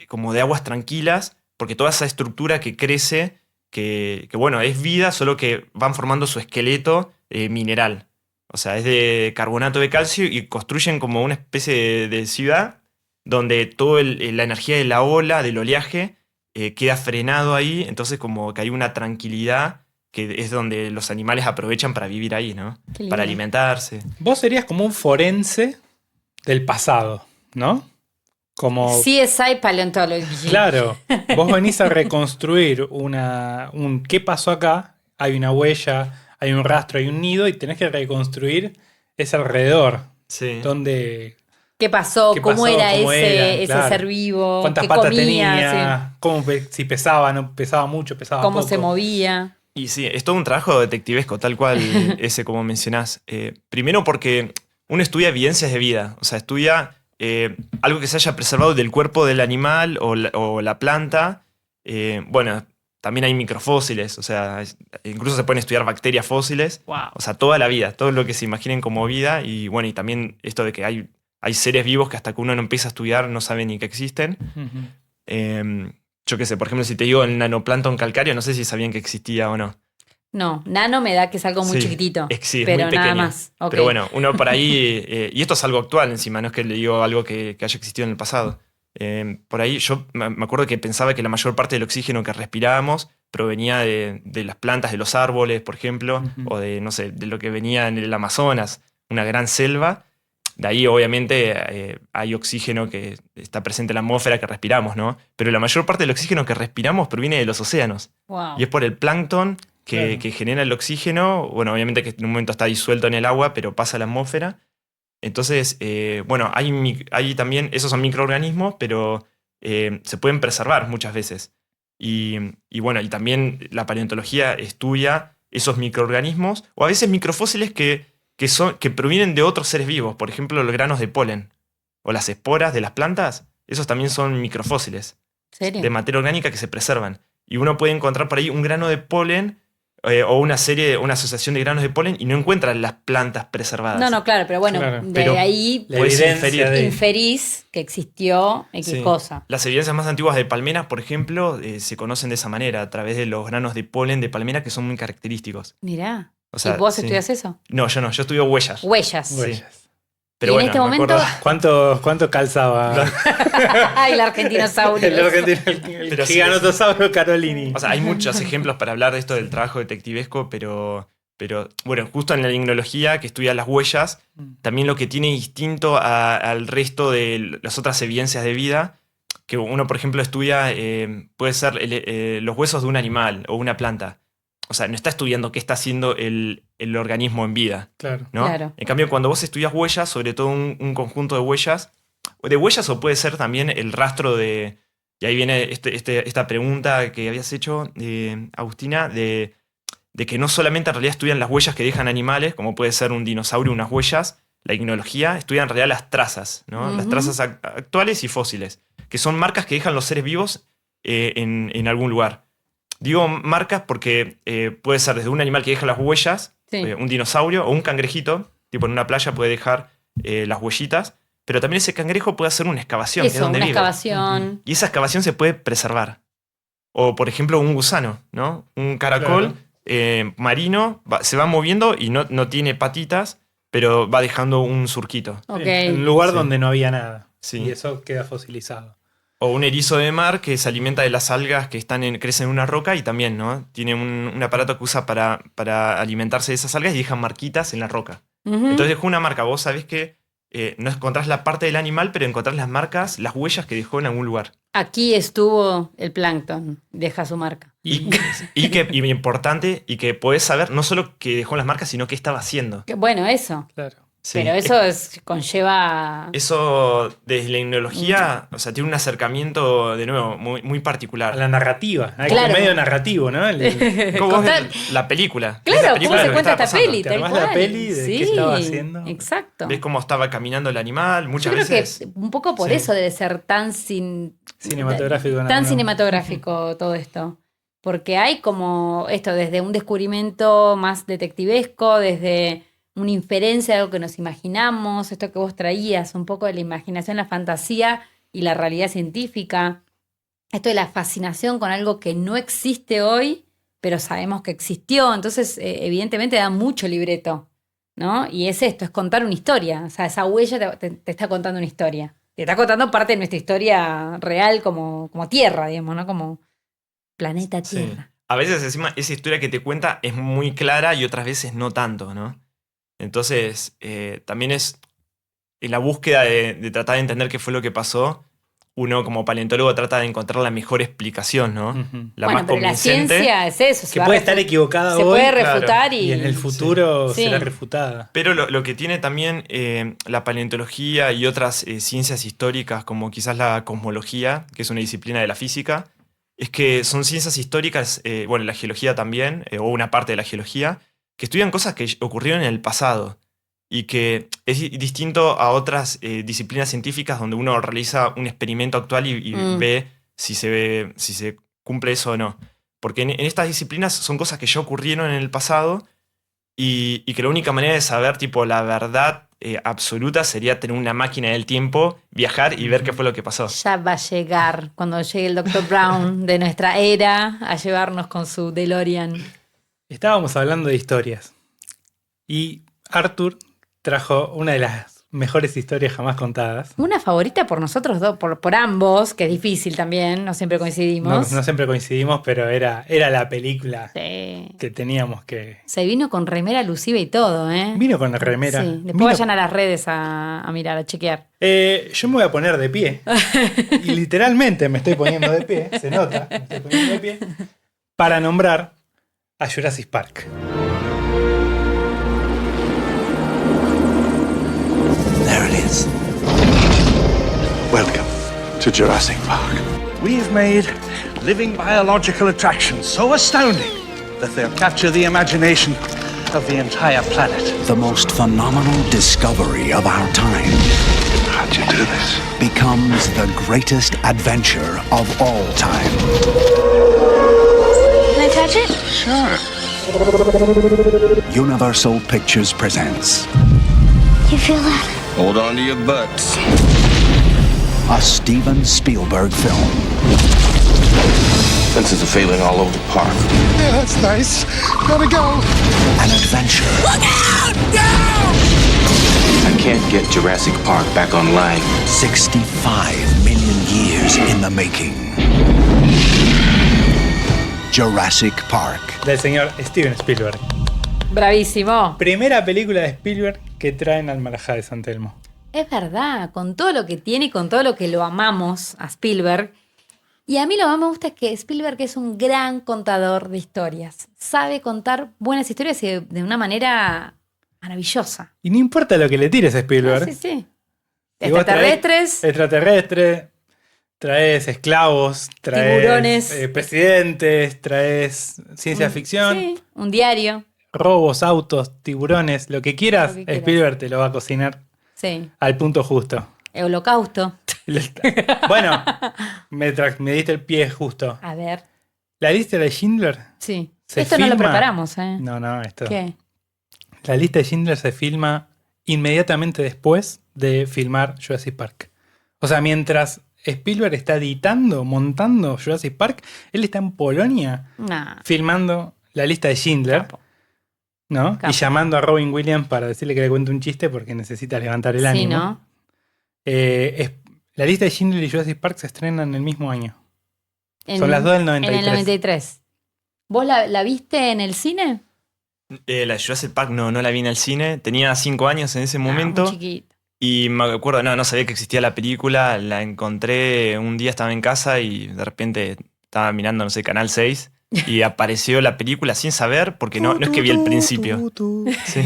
como de aguas tranquilas, porque toda esa estructura que crece, que bueno, es vida, solo que van formando su esqueleto mineral. O sea, es de carbonato de calcio y construyen como una especie de ciudad donde toda la energía de la ola, del oleaje, queda frenado ahí, entonces como que hay una tranquilidad que es donde los animales aprovechan para vivir ahí, ¿no? Para alimentarse. Vos serías como un forense del pasado, ¿no? Como... CSI Paleontology. Claro, vos venís a reconstruir ¿qué pasó acá? Hay una huella, hay un rastro, hay un nido y tenés que reconstruir ese alrededor. Sí. Donde... ¿Qué pasó? ¿Cómo era ese ser vivo? ¿Cuántas ¿Qué patas comía? tenía? Si pesaba, no pesaba mucho, pesaba ¿Cómo poco. se movía? Y sí, es todo un trabajo detectivesco, tal cual ese como mencionás. Primero porque uno estudia evidencias de vida, o sea, estudia algo que se haya preservado del cuerpo del animal o la planta. Bueno, también hay microfósiles, o sea, incluso se pueden estudiar bacterias fósiles. Wow. O sea, toda la vida, todo lo que se imaginen como vida. Y bueno, y también esto de que hay seres vivos que hasta que uno no empieza a estudiar no sabe ni que existen. Yo qué sé, por ejemplo, si te digo el nanoplancton calcáreo, no sé si sabían que existía o no. No, nano me da que es algo muy chiquitito. Sí, pero muy pequeño. nada más. Okay. Pero bueno, uno por ahí, y esto es algo actual encima, no es que le digo algo que haya existido en el pasado. Por ahí yo me acuerdo que pensaba que la mayor parte del oxígeno que respirábamos provenía de las plantas, de los árboles, por ejemplo, o de, no sé, de lo que venía en el Amazonas, una gran selva. De ahí, obviamente, hay oxígeno que está presente en la atmósfera que respiramos, ¿no? Pero la mayor parte del oxígeno que respiramos proviene de los océanos. Wow. Y es por el plancton que genera el oxígeno. Bueno, obviamente que en un momento está disuelto en el agua, pero pasa a la atmósfera. Entonces, bueno, hay también, esos son microorganismos, pero se pueden preservar muchas veces. Y bueno, y también la paleontología estudia esos microorganismos, o a veces microfósiles que provienen de otros seres vivos, por ejemplo, los granos de polen o las esporas de las plantas, esos también son microfósiles. ¿Serio? De materia orgánica que se preservan. Y uno puede encontrar por ahí un grano de polen o una asociación de granos de polen y no encuentra las plantas preservadas. No, claro, pero bueno, Pero ahí puedes inferís que existió X cosa. Las evidencias más antiguas de palmeras, por ejemplo, se conocen de esa manera, a través de los granos de polen de palmera que son muy característicos. Mirá. O sea, ¿Y vos estudias eso? No, yo no, yo estudio huellas. Huellas. Sí. Pero y bueno, en este momento... ¿Cuánto calzaba? Ay, el argentinosaurio. el giganotosaurio Carolini. O sea, hay muchos ejemplos para hablar de esto del trabajo detectivesco, pero Pero bueno, justo en la limnología, que estudia las huellas, también lo que tiene distinto al resto de las otras evidencias de vida, que uno, por ejemplo, estudia, puede ser los huesos de un animal o una planta. O sea, no está estudiando qué está haciendo el organismo en vida. Claro. ¿no? Claro. En cambio, cuando vos estudias huellas, sobre todo un conjunto de huellas o puede ser también el rastro de... Y ahí viene esta pregunta que habías hecho, Agustina, de que no solamente en realidad estudian las huellas que dejan animales, como puede ser un dinosaurio, unas huellas, la icnología, estudian en realidad las trazas, ¿no? Las trazas actuales y fósiles, que son marcas que dejan los seres vivos en algún lugar. Digo marcas porque puede ser desde un animal que deja las huellas, un dinosaurio o un cangrejito, tipo en una playa puede dejar las huellitas, pero también ese cangrejo puede hacer una excavación. Eso, que es donde una vive. excavación. Y esa excavación se puede preservar. O, por ejemplo, un gusano, ¿no? Un caracol marino se va moviendo y no tiene patitas, pero va dejando un surquito. Okay. En un lugar donde no había nada. Sí. Y eso queda fosilizado. O un erizo de mar que se alimenta de las algas que crecen en una roca y también, ¿no? Tiene un aparato que usa para alimentarse de esas algas y dejan marquitas en la roca. Entonces dejó una marca. Vos sabés que no encontrás la parte del animal, pero encontrás las marcas, las huellas que dejó en algún lugar. Aquí estuvo el plancton, deja su marca. Y importante, y que podés saber no solo que dejó las marcas, sino qué estaba haciendo. Bueno, eso. Claro. Sí. Pero eso conlleva... Eso, desde la limnología, o sea, tiene un acercamiento, de nuevo, muy, muy particular. A la narrativa. Hay Claro. medio narrativo, ¿no? ¿Cómo vos ves la película? ¿Ves Claro, la ¿cómo película se de lo que cuenta estaba esta pasando? peli? Te Tal armás la cual. peli de qué estaba haciendo. Exacto. ¿Ves cómo estaba caminando el animal? Muchas Yo creo veces. que un poco por eso debe ser tan Cinematográfico. tan cinematográfico todo esto. Porque hay como esto, desde un descubrimiento más detectivesco, desde una inferencia de algo que nos imaginamos, esto que vos traías, un poco de la imaginación, la fantasía y la realidad científica. Esto de la fascinación con algo que no existe hoy, pero sabemos que existió. Entonces, evidentemente da mucho libreto, ¿no? Y es esto, es contar una historia. O sea, esa huella te está contando una historia. Te está contando parte de nuestra historia real como Tierra, digamos, ¿no? Como planeta Tierra. Sí. A veces encima esa historia que te cuenta es muy clara y otras veces no tanto, ¿no? Entonces, también es en la búsqueda de tratar de entender qué fue lo que pasó, uno como paleontólogo trata de encontrar la mejor explicación, ¿no? La más pero la convincente. ciencia es eso. Que puede estar equivocada se hoy. puede refutar claro, y en el futuro Sí. será refutada. Pero lo que tiene también la paleontología y otras ciencias históricas, como quizás la cosmología, que es una disciplina de la física, es que son ciencias históricas, bueno, la geología también, o una parte de la geología, que estudian cosas que ocurrieron en el pasado y que es distinto a otras disciplinas científicas donde uno realiza un experimento actual y ve si se cumple eso o no. Porque en estas disciplinas son cosas que ya ocurrieron en el pasado y que la única manera de saber tipo la verdad absoluta sería tener una máquina del tiempo, viajar y ver qué fue lo que pasó. Ya va a llegar, cuando llegue el Dr. Brown de nuestra era, a llevarnos con su DeLorean. Estábamos hablando de historias. Y Arthur trajo una de las mejores historias jamás contadas. Una favorita por nosotros dos, por ambos, que es difícil también, no siempre coincidimos. No siempre coincidimos, pero era la película Sí. que teníamos que... Se vino con remera alusiva y todo, ¿eh? Vino con la remera. Sí. Después vayan a las redes a mirar, a chequear. Yo me voy a poner de pie. Y literalmente me estoy poniendo de pie. Se nota. Me estoy poniendo de pie. Para nombrar a Jurassic Park. There it is. Welcome to Jurassic Park. We've made living biological attractions so astounding that they'll capture the imagination of the entire planet. The most phenomenal discovery of our time How'd you do this? becomes the greatest adventure of all time. Can I touch it? Sure. Universal Pictures presents You feel that? Hold on to your butts. a Steven Spielberg film. Fences are failing all over the park. Yeah, that's nice. Gotta go. An adventure I can't get Jurassic Park back online. 65 million years in the making. Jurassic Park. Del señor Steven Spielberg. Bravísimo. Primera película de Spielberg que traen al Marajá de San Telmo. Es verdad, con todo lo que tiene y con todo lo que lo amamos a Spielberg. Y a mí lo que más me gusta es que Spielberg es un gran contador de historias. Sabe contar buenas historias y de una manera maravillosa. Y no importa lo que le tires a Spielberg. Sí, sí. Si vos extraterrestres, traes esclavos, traes tiburones, presidentes, traes ciencia ficción, sí, un diario. robos, autos, tiburones, lo que quieras, Spielberg te lo va a cocinar al punto justo. El holocausto. Bueno, me diste el pie justo. A ver. ¿La lista de Schindler? Sí. Esto no lo preparamos, ¿eh? No, esto. ¿Qué? La lista de Schindler se filma inmediatamente después de filmar Jurassic Park. O sea, mientras Spielberg está editando, montando Jurassic Park, él está en Polonia filmando la lista de Schindler. Capo. ¿No? Capo. Y llamando a Robin Williams para decirle que le cuente un chiste porque necesita levantar el ánimo. ¿No? La lista de Schindler y Jurassic Park se estrenan el mismo año. Son las dos del 93. En el 93. ¿Vos la viste en el cine? La Jurassic Park no la vi en el cine. Tenía 5 años en ese momento. Muy chiquito. Y me acuerdo, no sabía que existía la película. La encontré un día, estaba en casa y de repente estaba mirando, no sé, Canal 6. Y apareció la película sin saber, porque no es que vi el principio. Sí.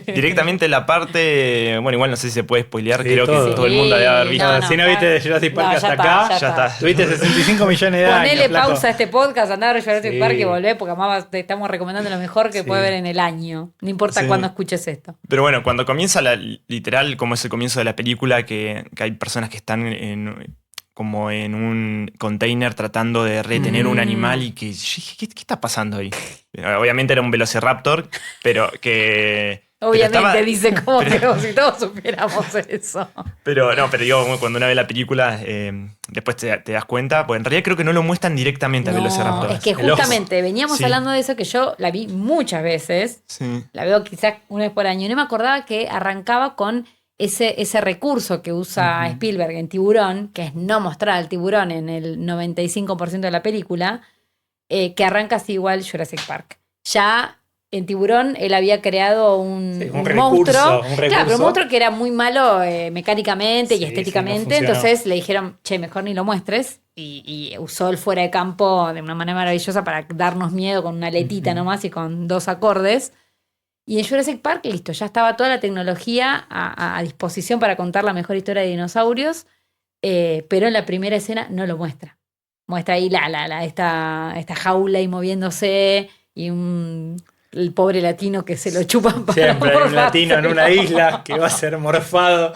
Directamente la parte. Bueno, igual no sé si se puede spoilear, Sí, creo todo. que todo el mundo debe haber visto. Si no viste de Jurassic Park hasta acá, ya está. tuviste 65 millones de años. Ponele flaco. pausa a este podcast, andá a ver Jurassic Park y volvé, porque además te estamos recomendando lo mejor que Sí. puede ver en el año. No importa cuándo escuches esto. Pero bueno, cuando comienza literal, como es el comienzo de la película, que hay personas que están como en un container tratando de retener un animal y que... ¿Qué está pasando ahí? Obviamente era un velociraptor, pero que... Obviamente, dice como que si todos supiéramos eso. Pero digo, cuando uno ve la película, después te das cuenta, pues en realidad creo que no lo muestran directamente a Velociraptor. Es que justamente veníamos hablando de eso, que yo la vi muchas veces. Sí. La veo quizás una vez por año. Y no me acordaba que arrancaba con ese recurso que usa Spielberg en Tiburón, que es no mostrar al tiburón en el 95% de la película, que arranca así igual Jurassic Park. Ya en Tiburón él había creado un monstruo. Claro, pero un monstruo que era muy malo mecánicamente y estéticamente. No entonces le dijeron, mejor ni lo muestres. Y usó el fuera de campo de una manera maravillosa para darnos miedo con una aletita nomás y con 2 acordes. Y en Jurassic Park, listo, ya estaba toda la tecnología a disposición para contar la mejor historia de dinosaurios, pero en la primera escena no lo muestra. Muestra ahí esta jaula ahí moviéndose y el pobre latino que se lo chupan para Siempre hay un morfar. latino en una isla que va a ser morfado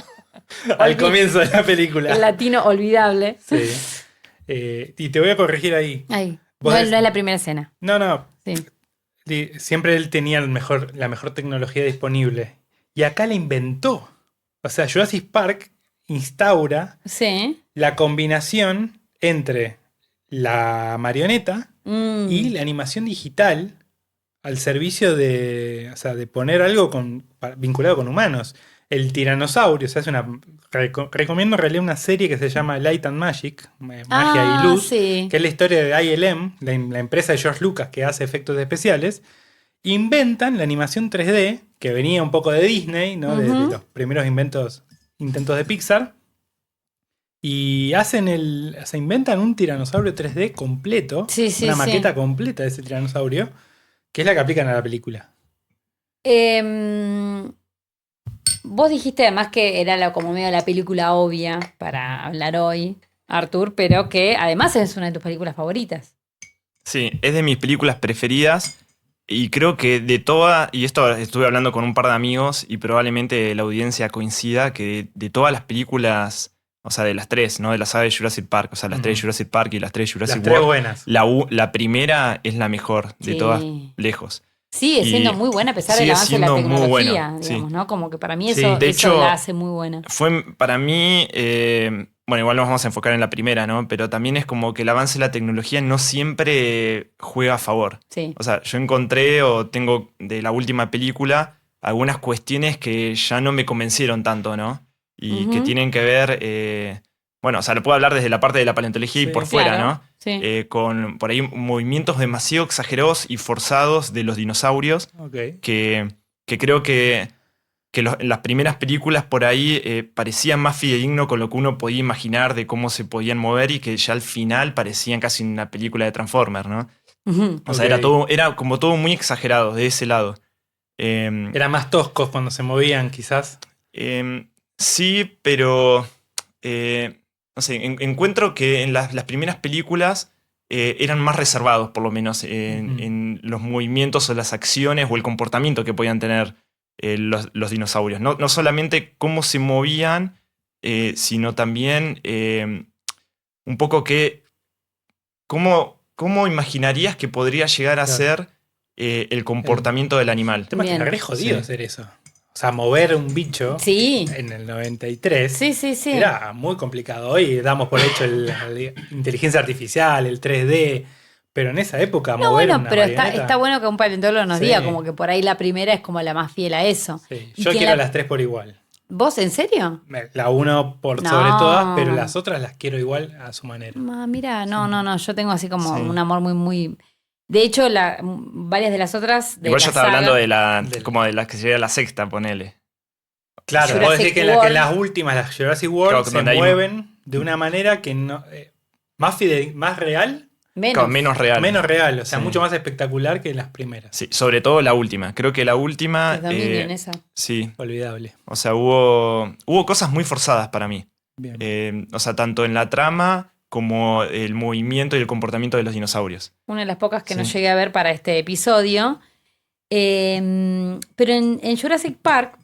al comienzo de la película. El latino olvidable. Sí. Y te voy a corregir ahí. Ahí. Vos No decís- es la primera escena. No. Sí. Siempre él tenía la mejor tecnología disponible. Y acá la inventó. O sea, Jurassic Park instaura Sí. la combinación entre la marioneta y la animación digital al servicio de poner algo vinculado con humanos. El tiranosaurio, recomiendo en realidad una serie que se llama Light and Magic, Magia y Luz, sí. que es la historia de ILM, la empresa de George Lucas que hace efectos especiales. Inventan la animación 3D, que venía un poco de Disney, ¿no? De los primeros intentos de Pixar. Y inventan un tiranosaurio 3D completo, una maqueta completa de ese tiranosaurio, que es la que aplican a la película. Vos dijiste además que era como medio la película obvia para hablar hoy, Arthur, pero que además es una de tus películas favoritas. Sí, es de mis películas preferidas y creo que de todas, y esto estuve hablando con un par de amigos y probablemente la audiencia coincida, que de todas las películas, o sea, de las 3, ¿no? De la saga de Jurassic Park, o sea, las 3 de Jurassic Park y las 3 de Jurassic Las 3 World, buenas. la primera es la mejor de Sí. todas, lejos. Sigue siendo Y muy buena a pesar del sigue avance de la siendo muy tecnología, buena, digamos, sí. ¿no? Como que para mí Sí, eso, de eso hecho, la hace muy buena. Fue para mí, bueno, igual nos vamos a enfocar en la primera, ¿no? Pero también es como que el avance de la tecnología no siempre juega a favor. Sí. O sea, yo encontré o tengo de la última película algunas cuestiones que ya no me convencieron tanto, ¿no? Y que tienen que ver bueno, o sea, lo puedo hablar desde la parte de la paleontología y por fuera, claro, ¿no? sí. Con por ahí movimientos demasiado exagerados y forzados de los dinosaurios, Ok. que creo que las primeras películas por ahí parecían más fidedigno con lo que uno podía imaginar de cómo se podían mover y que ya al final parecían casi una película de Transformers, ¿no? Ujú. O sea, Ok. era como todo muy exagerado de ese lado. Eran más toscos cuando se movían, quizás. Sí, pero no sé, encuentro que en las primeras películas eran más reservados, por lo menos, en los movimientos o las acciones o el comportamiento que podían tener los dinosaurios. No solamente cómo se movían, sino también un poco cómo imaginarías que podría llegar a Claro. ser el comportamiento del animal. El tema es que Bien. era re jodido Sí. hacer eso. O sea, mover un bicho Sí. en el 93 Sí, sí, sí. era muy complicado. Hoy damos por hecho la inteligencia artificial, el 3D, pero en esa época No, mover bueno, una pero marioneta... está bueno que un paleontólogo nos Sí. diga como que por ahí la primera es como la más fiel a eso. Sí, Y yo que quiero la- las tres por igual. ¿Vos, en serio? La uno por No. sobre todas, pero las otras las quiero igual a su manera. Mira, no, yo tengo así como Sí. un amor muy, muy... De hecho, varias de las otras... De Igual la yo estaba saga- hablando Del- como de la que sería la sexta, ponele. Claro, Jurassic vos decís que, World. en las últimas, las Jurassic World, Claro, se donde hay- mueven de una manera que no más real, Menos. Claro, menos real. menos real, o sea, Sí. mucho más espectacular que las primeras. Sí, sobre todo la última. Creo que la última. Que dominen esa. Sí. Olvidable. O sea, hubo cosas muy forzadas para mí. Bien. O sea, tanto en la trama como el movimiento y el comportamiento de los dinosaurios. Una de las pocas que no Sí. llegué a ver para este episodio. Pero en Jurassic Park,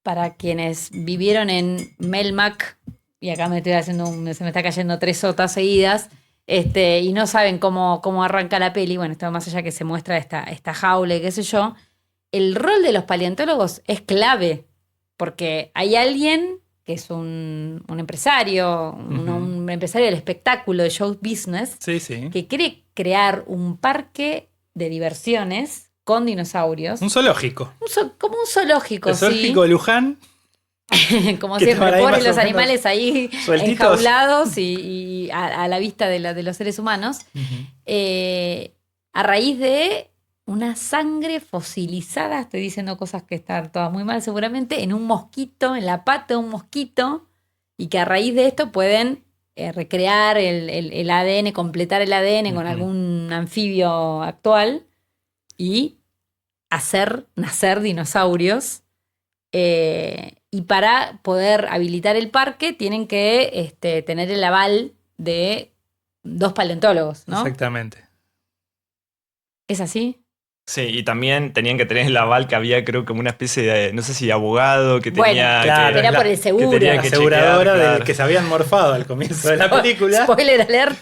para quienes vivieron en Melmac, y acá me estoy haciendo se me está cayendo 3 sotas seguidas, y no saben cómo arranca la peli, bueno, esto más allá que se muestra esta jaula y qué sé yo, el rol de los paleontólogos es clave, porque hay alguien que es un empresario, un empresario del espectáculo, de show business, Sí, sí. que quiere crear un parque de diversiones con dinosaurios. Un zoológico. Como un zoológico, El zoológico de Luján. sí. Como que siempre, estaban ahí ponen más o los menos animales ahí sueltitos. enjaulados y a la vista de los seres humanos. A raíz de una sangre fosilizada, estoy diciendo cosas que están todas muy mal seguramente, en un mosquito, en la pata de un mosquito, y que a raíz de esto pueden recrear el ADN, completar el ADN con algún anfibio actual y hacer nacer dinosaurios. Y para poder habilitar el parque tienen que tener el aval de 2 paleontólogos, ¿no? Exactamente. ¿Es así? Sí, y también tenían que tener el aval que había, creo, como una especie de, no sé si abogado que Bueno, tenía. claro, era la- por el seguro. que tenía La que aseguradora chequear, del claro. que se habían morfado al comienzo de la película. Spoiler alert.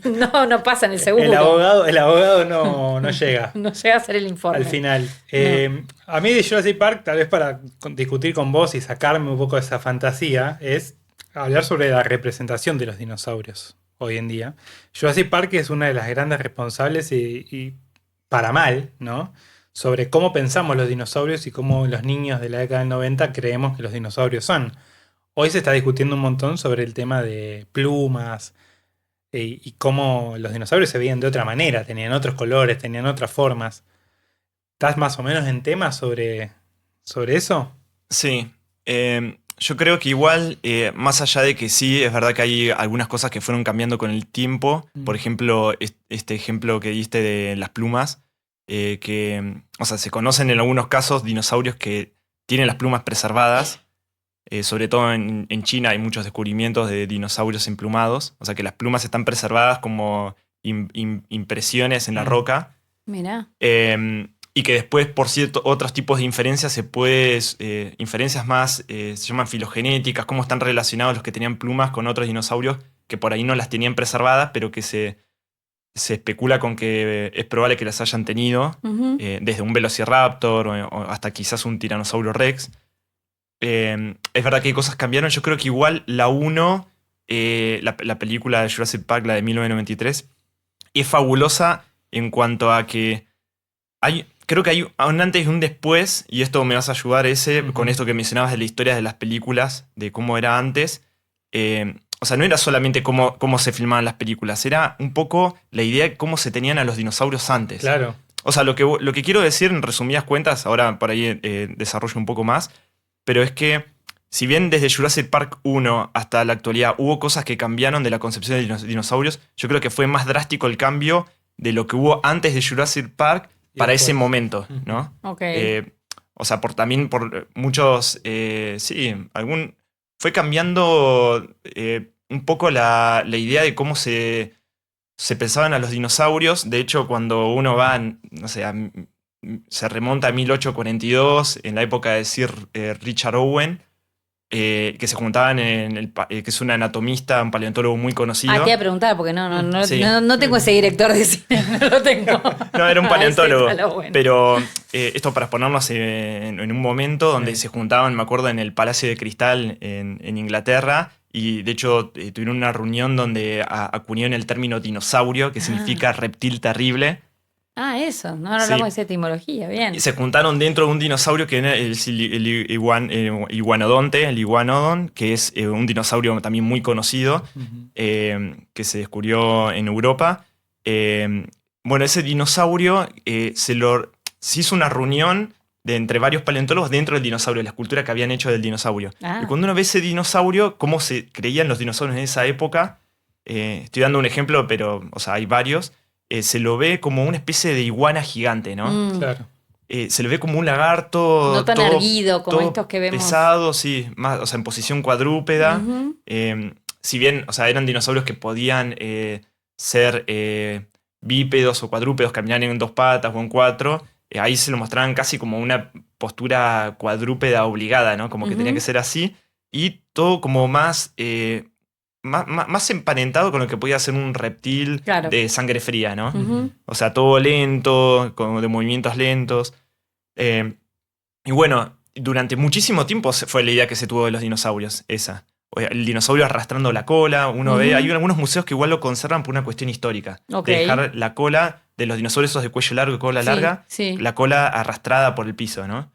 No pasa en el seguro. El abogado no llega No llega a ser el informe. al final. A mí de Jurassic Park, tal vez para discutir con vos y sacarme un poco de esa fantasía, es hablar sobre la representación de los dinosaurios hoy en día. Jurassic Park es una de las grandes responsables y para mal, ¿no? Sobre cómo pensamos los dinosaurios y cómo los niños de la década del 90 creemos que los dinosaurios son. Hoy se está discutiendo un montón sobre el tema de plumas y cómo los dinosaurios se veían de otra manera, tenían otros colores, tenían otras formas. ¿Estás más o menos en tema sobre eso? Sí. Yo creo que igual, más allá de que sí, es verdad que hay algunas cosas que fueron cambiando con el tiempo. Por ejemplo, este ejemplo que diste de las plumas, que, o sea, se conocen en algunos casos dinosaurios que tienen las plumas preservadas. Sobre todo en China hay muchos descubrimientos de dinosaurios emplumados. O sea que las plumas están preservadas como impresiones en la roca. Mirá. Y que después, por cierto, otros tipos de inferencias inferencias más, se llaman filogenéticas, cómo están relacionados los que tenían plumas con otros dinosaurios que por ahí no las tenían preservadas, pero que se especula con que es probable que las hayan tenido, Ujú. desde un velociraptor o hasta quizás un tiranosaurio rex. Es verdad que hay cosas que cambiaron. Yo creo que igual la 1, la película de Jurassic Park, la de 1993, es fabulosa en cuanto a que creo que hay un antes y un después, y esto me vas a ayudar con esto que mencionabas de la historia de las películas, de cómo era antes. o sea, no era solamente cómo se filmaban las películas, era un poco la idea de cómo se tenían a los dinosaurios antes. Claro. O sea, lo que quiero decir en resumidas cuentas, ahora por ahí desarrollo un poco más, pero es que si bien desde Jurassic Park 1 hasta la actualidad hubo cosas que cambiaron de la concepción de dinosaurios, yo creo que fue más drástico el cambio de lo que hubo antes de Jurassic Park para ese momento, ¿no? Ok. O sea, también por muchos, fue cambiando un poco la idea de cómo se pensaban a los dinosaurios. De hecho, cuando uno va, no sé, se remonta a 1842, en la época de Sir Richard Owen, que se juntaban que es un anatomista, un paleontólogo muy conocido. Te iba a preguntar, porque Sí. no tengo ese director de cine, no lo tengo. No, era un paleontólogo. Ese bueno. Pero esto para ponernos en un momento donde se juntaban, me acuerdo, en el Palacio de Cristal en Inglaterra. Y de hecho tuvieron una reunión donde acuñaron el término dinosaurio, que significa reptil terrible. Eso, no hablamos de esa etimología, bien. Y se juntaron dentro de un dinosaurio que era el iguanodonte, el iguanodon, que es un dinosaurio también muy conocido, que se descubrió en Europa. Bueno, ese dinosaurio se hizo una reunión entre varios paleontólogos dentro del dinosaurio, la escultura que habían hecho del dinosaurio. Y cuando uno ve ese dinosaurio, cómo se creían los dinosaurios en esa época, estoy dando un ejemplo, pero hay varios, se lo ve como una especie de iguana gigante, ¿no? Claro. Se lo ve como un lagarto. No tan erguido como estos que vemos. Pesado, sí, más, en posición cuadrúpeda. Si bien, eran dinosaurios que podían ser bípedos o cuadrúpedos, caminar en 2 patas o en 4, ahí se lo mostraban casi como una postura cuadrúpeda obligada, ¿no? Como que tenía que ser así. Y todo como más emparentado con lo que podía ser un reptil de sangre fría, ¿no? O sea, todo lento, como de movimientos lentos. Y bueno, durante muchísimo tiempo fue la idea que se tuvo de los dinosaurios, esa. El dinosaurio arrastrando la cola, uno ve, hay algunos museos que igual lo conservan por una cuestión histórica. De dejar la cola de los dinosaurios esos de cuello largo y cola larga, la cola arrastrada por el piso, ¿no?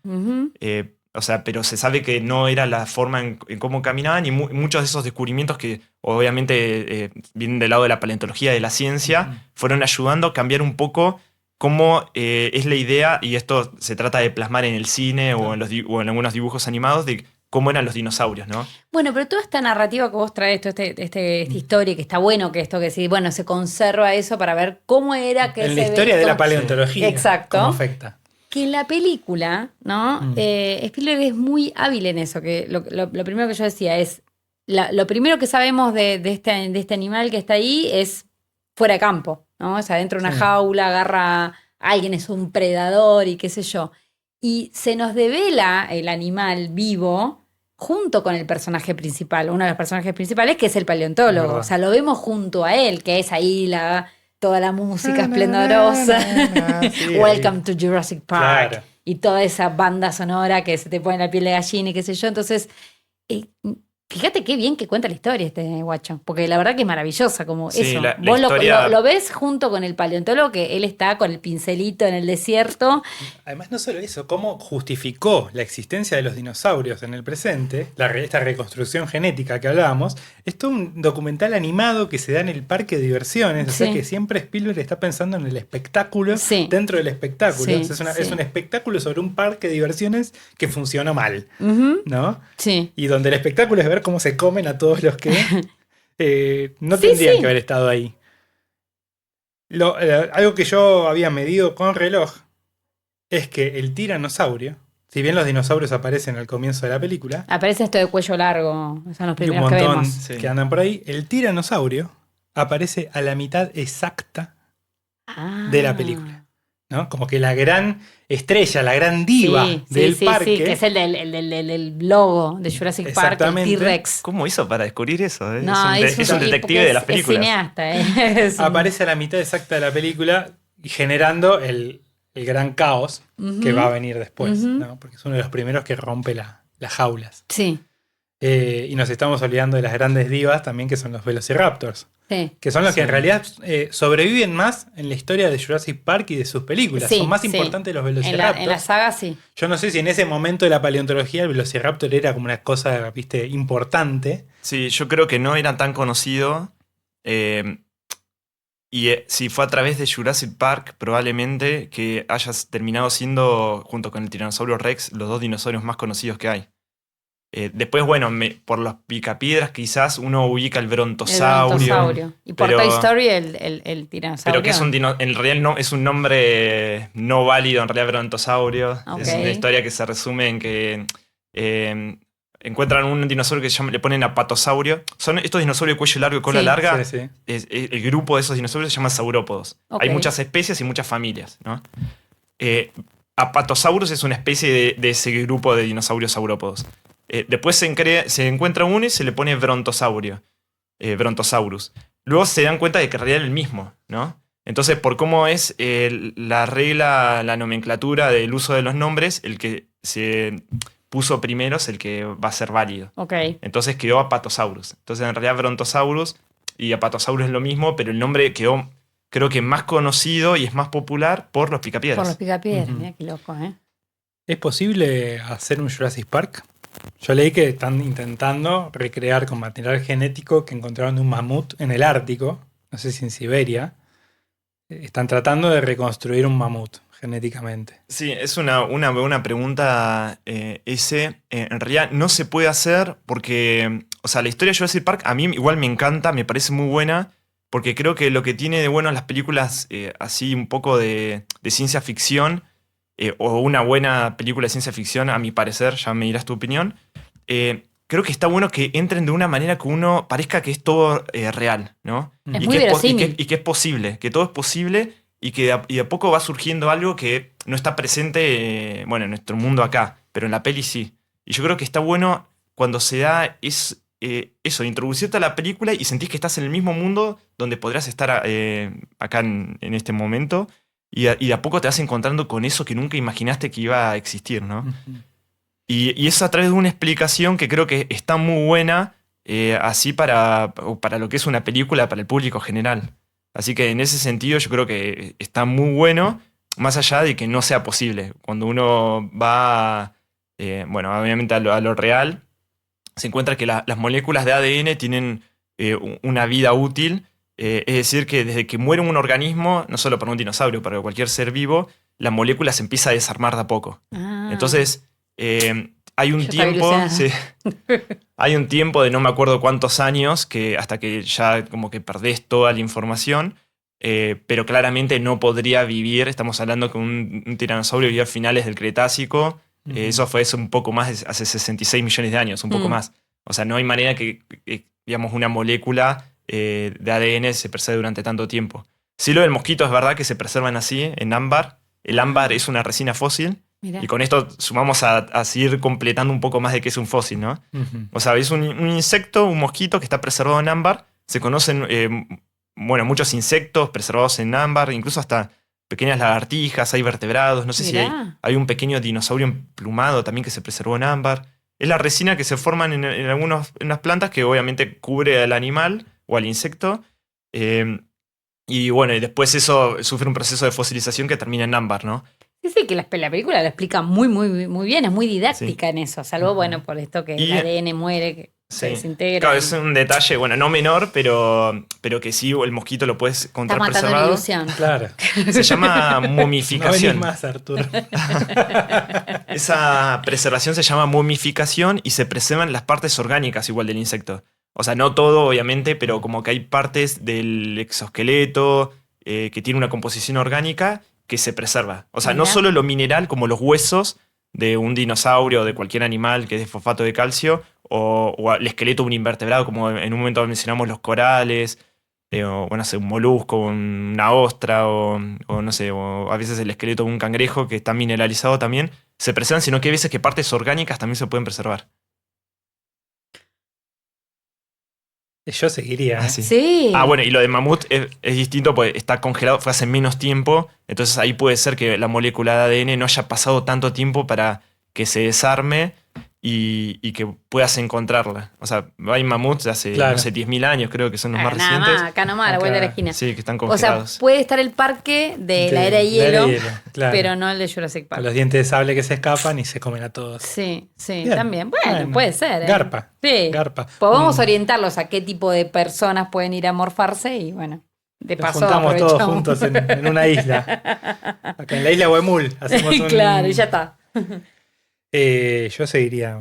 Pero se sabe que no era la forma en cómo caminaban, y muchos de esos descubrimientos que obviamente vienen del lado de la paleontología, de la ciencia, fueron ayudando a cambiar un poco cómo es la idea, y esto se trata de plasmar en el cine o en algunos dibujos animados, de cómo eran los dinosaurios, ¿no? Bueno, pero toda esta narrativa que vos traes, esta historia, que está bueno que esto que sí, bueno, se conserva eso para ver cómo era que en la historia de la paleontología. Exacto. Cómo afecta. Que en la película, ¿no? Spielberg es muy hábil en eso, que lo primero que yo decía es, lo primero que sabemos de este animal que está ahí es fuera de campo, ¿no? O sea, dentro de una jaula, agarra a alguien, es un predador y qué sé yo. Y se nos devela el animal vivo junto con el personaje principal, uno de los personajes principales, que es el paleontólogo. O sea, lo vemos junto a él, que es ahí toda la música esplendorosa. Welcome to Jurassic Park. Claro. Y toda esa banda sonora que se te pone la piel de gallina y qué sé yo. Entonces, fíjate qué bien que cuenta la historia este guacho, porque la verdad que es maravillosa como eso. Vos historia... lo ves junto con el paleontólogo, que él está con el pincelito en el desierto. Además, no solo eso, cómo justificó la existencia de los dinosaurios en el presente, esta reconstrucción genética que hablábamos, es todo un documental animado que se da en el parque de diversiones, o sea que siempre Spielberg está pensando en el espectáculo dentro del espectáculo. O sea, es un espectáculo sobre un parque de diversiones que funcionó mal, ¿no? Sí. Y donde el espectáculo es ver cómo se comen a todos los que no tendrían que haber estado ahí. Algo que yo había medido con reloj es que el tiranosaurio, si bien los dinosaurios aparecen al comienzo de la película, aparece esto de cuello largo, son los primeros que vemos. Que andan por ahí. El tiranosaurio aparece a la mitad exacta de la película, ¿no? Como que la gran estrella, la gran diva del parque. Sí, que es el del logo de Jurassic Park, el T-Rex. ¿Cómo hizo para descubrir eso? No, es un detective de las películas. Es cineasta. Aparece a la mitad exacta de la película y generando el gran caos que va a venir después, ¿no? Porque es uno de los primeros que rompe las jaulas. Sí. Y nos estamos olvidando de las grandes divas también, que son los Velociraptors. Que son los que en realidad sobreviven más en la historia de Jurassic Park y de sus películas. Son más importantes los Velociraptors. En la saga, sí. Yo no sé si en ese momento de la paleontología el Velociraptor era como una cosa, viste, importante. Sí, yo creo que no era tan conocido. Si fue a través de Jurassic Park, probablemente que hayas terminado siendo, junto con el Tiranosaurio Rex, los 2 dinosaurios más conocidos que hay. Después, bueno, por los picapiedras quizás uno ubica el brontosaurio. Y por Toy Story el tiranosaurio. Pero que es en realidad no, es un nombre no válido, en realidad brontosaurio. Okay. Es una historia que se resume en que encuentran un dinosaurio que le ponen apatosaurio. Son estos dinosaurios de cuello largo y cola larga. Sí. El grupo de esos dinosaurios se llama saurópodos. Okay. Hay muchas especies y muchas familias, ¿no? Apatosaurus es una especie de ese grupo de dinosaurios saurópodos. Después se encuentra uno y se le pone brontosaurio, Brontosaurus. Luego se dan cuenta de que en realidad es el mismo, ¿no? Entonces, por cómo es la regla, la nomenclatura del uso de los nombres, el que se puso primero es el que va a ser válido. Okay. Entonces quedó Apatosaurus. Entonces, en realidad, Brontosaurus y Apatosaurus es lo mismo, pero el nombre quedó, creo que, más conocido y es más popular por los picapiedras. Por los picapiedras, mira qué loco, ¿eh? ¿Es posible hacer un Jurassic Park? Yo leí que están intentando recrear con material genético que encontraron de un mamut en el Ártico, no sé si en Siberia. Están tratando de reconstruir un mamut genéticamente. Sí, es una buena pregunta en realidad no se puede hacer porque, o sea, la historia de Jurassic Park a mí igual me encanta, me parece muy buena, porque creo que lo que tiene de bueno las películas así un poco de ciencia ficción, o una buena película de ciencia ficción, a mi parecer, ya me dirás tu opinión, creo que está bueno que entren de una manera que uno parezca que es todo real, ¿no? Es muy verosímil. Y que es posible, que todo es posible y que de a poco va surgiendo algo que no está presente, en nuestro mundo acá, pero en la peli sí. Y yo creo que está bueno cuando se da eso, introducirte a la película y sentís que estás en el mismo mundo donde podrías estar acá en este momento. Y de a poco te vas encontrando con eso que nunca imaginaste que iba a existir, ¿no? Uh-huh. Y eso a través de una explicación que creo que está muy buena, así para lo que es una película, para el público general. Así que en ese sentido yo creo que está muy bueno, más allá de que no sea posible. Cuando uno va, obviamente a lo real, se encuentra que las moléculas de ADN tienen una vida útil. Es decir, que desde que muere un organismo, no solo para un dinosaurio, para cualquier ser vivo, la molécula se empieza a desarmar de a poco. Entonces, hay un tiempo. Sí, hay un tiempo de no me acuerdo cuántos años, hasta que ya como que perdés toda la información, pero claramente no podría vivir. Estamos hablando que un tiranosaurio vivió a finales del Cretácico. Eso fue un poco más, hace 66 millones de años, un poco más. O sea, no hay manera que digamos, una molécula de ADN se preserve durante tanto tiempo. Sí, lo del mosquito es verdad que se preservan así, en ámbar. El ámbar es una resina fósil. Mirá. Y con esto sumamos a seguir completando un poco más de qué es un fósil, ¿no? Uh-huh. O sea, es un insecto, un mosquito que está preservado en ámbar. Se conocen muchos insectos preservados en ámbar, incluso hasta pequeñas lagartijas, hay vertebrados. No sé si hay un pequeño dinosaurio emplumado también que se preservó en ámbar. Es la resina que se forman en unas plantas que obviamente cubre al animal o al insecto. Y después eso sufre un proceso de fosilización que termina en ámbar, ¿no? Sí, que la película lo explica muy, muy, muy bien, es muy didáctica en eso, salvo, por esto que el ADN muere, que se desintegra. Claro, es un detalle, no menor, pero que sí, el mosquito lo puedes encontrar preservado. Está matando la ilusión. Claro. Se llama momificación. No venís más, Arturo. Esa preservación se llama momificación y se preservan las partes orgánicas igual del insecto. O sea, no todo, obviamente, pero como que hay partes del exoesqueleto que tiene una composición orgánica que se preserva. O sea, no solo lo mineral como los huesos de un dinosaurio o de cualquier animal que es de fosfato de calcio, o el esqueleto de un invertebrado, como en un momento mencionamos los corales, un molusco, una ostra, o a veces el esqueleto de un cangrejo que está mineralizado también, se preservan, sino que hay veces que partes orgánicas también se pueden preservar. Yo seguiría. Sí. Y lo de mamut es distinto porque está congelado, fue hace menos tiempo, entonces ahí puede ser que la molécula de ADN no haya pasado tanto tiempo para que se desarme y que puedas encontrarla. O sea, hay mamuts de hace, Claro. no sé, 10.000 años, creo que son los más Nada recientes. más, acá nomás, a la vuelta de la esquina. Sí, que están O sea, congelados. puede estar el parque de la De era de hielo, claro. pero no el de Jurassic Con Park. los dientes de sable que se escapan y se comen a todos. Sí, sí, Bien. también. Bueno, puede ser. Garpa. Sí. Garpa. Pues vamos a orientarlos a qué tipo de personas pueden ir a morfarse y bueno, de Nos paso juntamos todos aprovechamos. juntos en una isla. Acá en la isla Huemul hacemos un... Claro, y ya está. Yo seguiría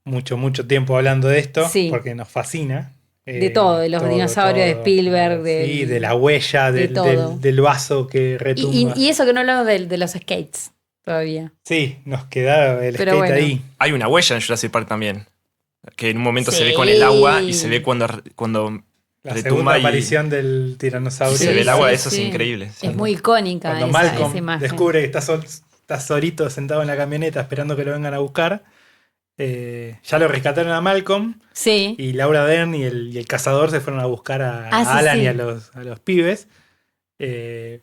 mucho tiempo hablando de esto Sí. porque nos fascina. De todo, de los dinosaurios, de Spielberg, Sí, de la huella, de todo. del vaso que retumba. Y eso que no hablamos de los skates todavía. Sí, nos queda el Pero skate bueno. ahí. Hay una huella en Jurassic Park también. Que en un momento se Sí. ve con el agua y se ve cuando La retumba segunda y aparición del tiranosaurio. se ve el agua. sí, Eso sí. es increíble. Es muy icónica Cuando esa Malcolm imagen. descubre que está solito sentado en la camioneta esperando que lo vengan a buscar. Ya lo rescataron a Malcolm Sí. y Laura Dern y el cazador se fueron a buscar a Sí, Alan sí. y a los pibes.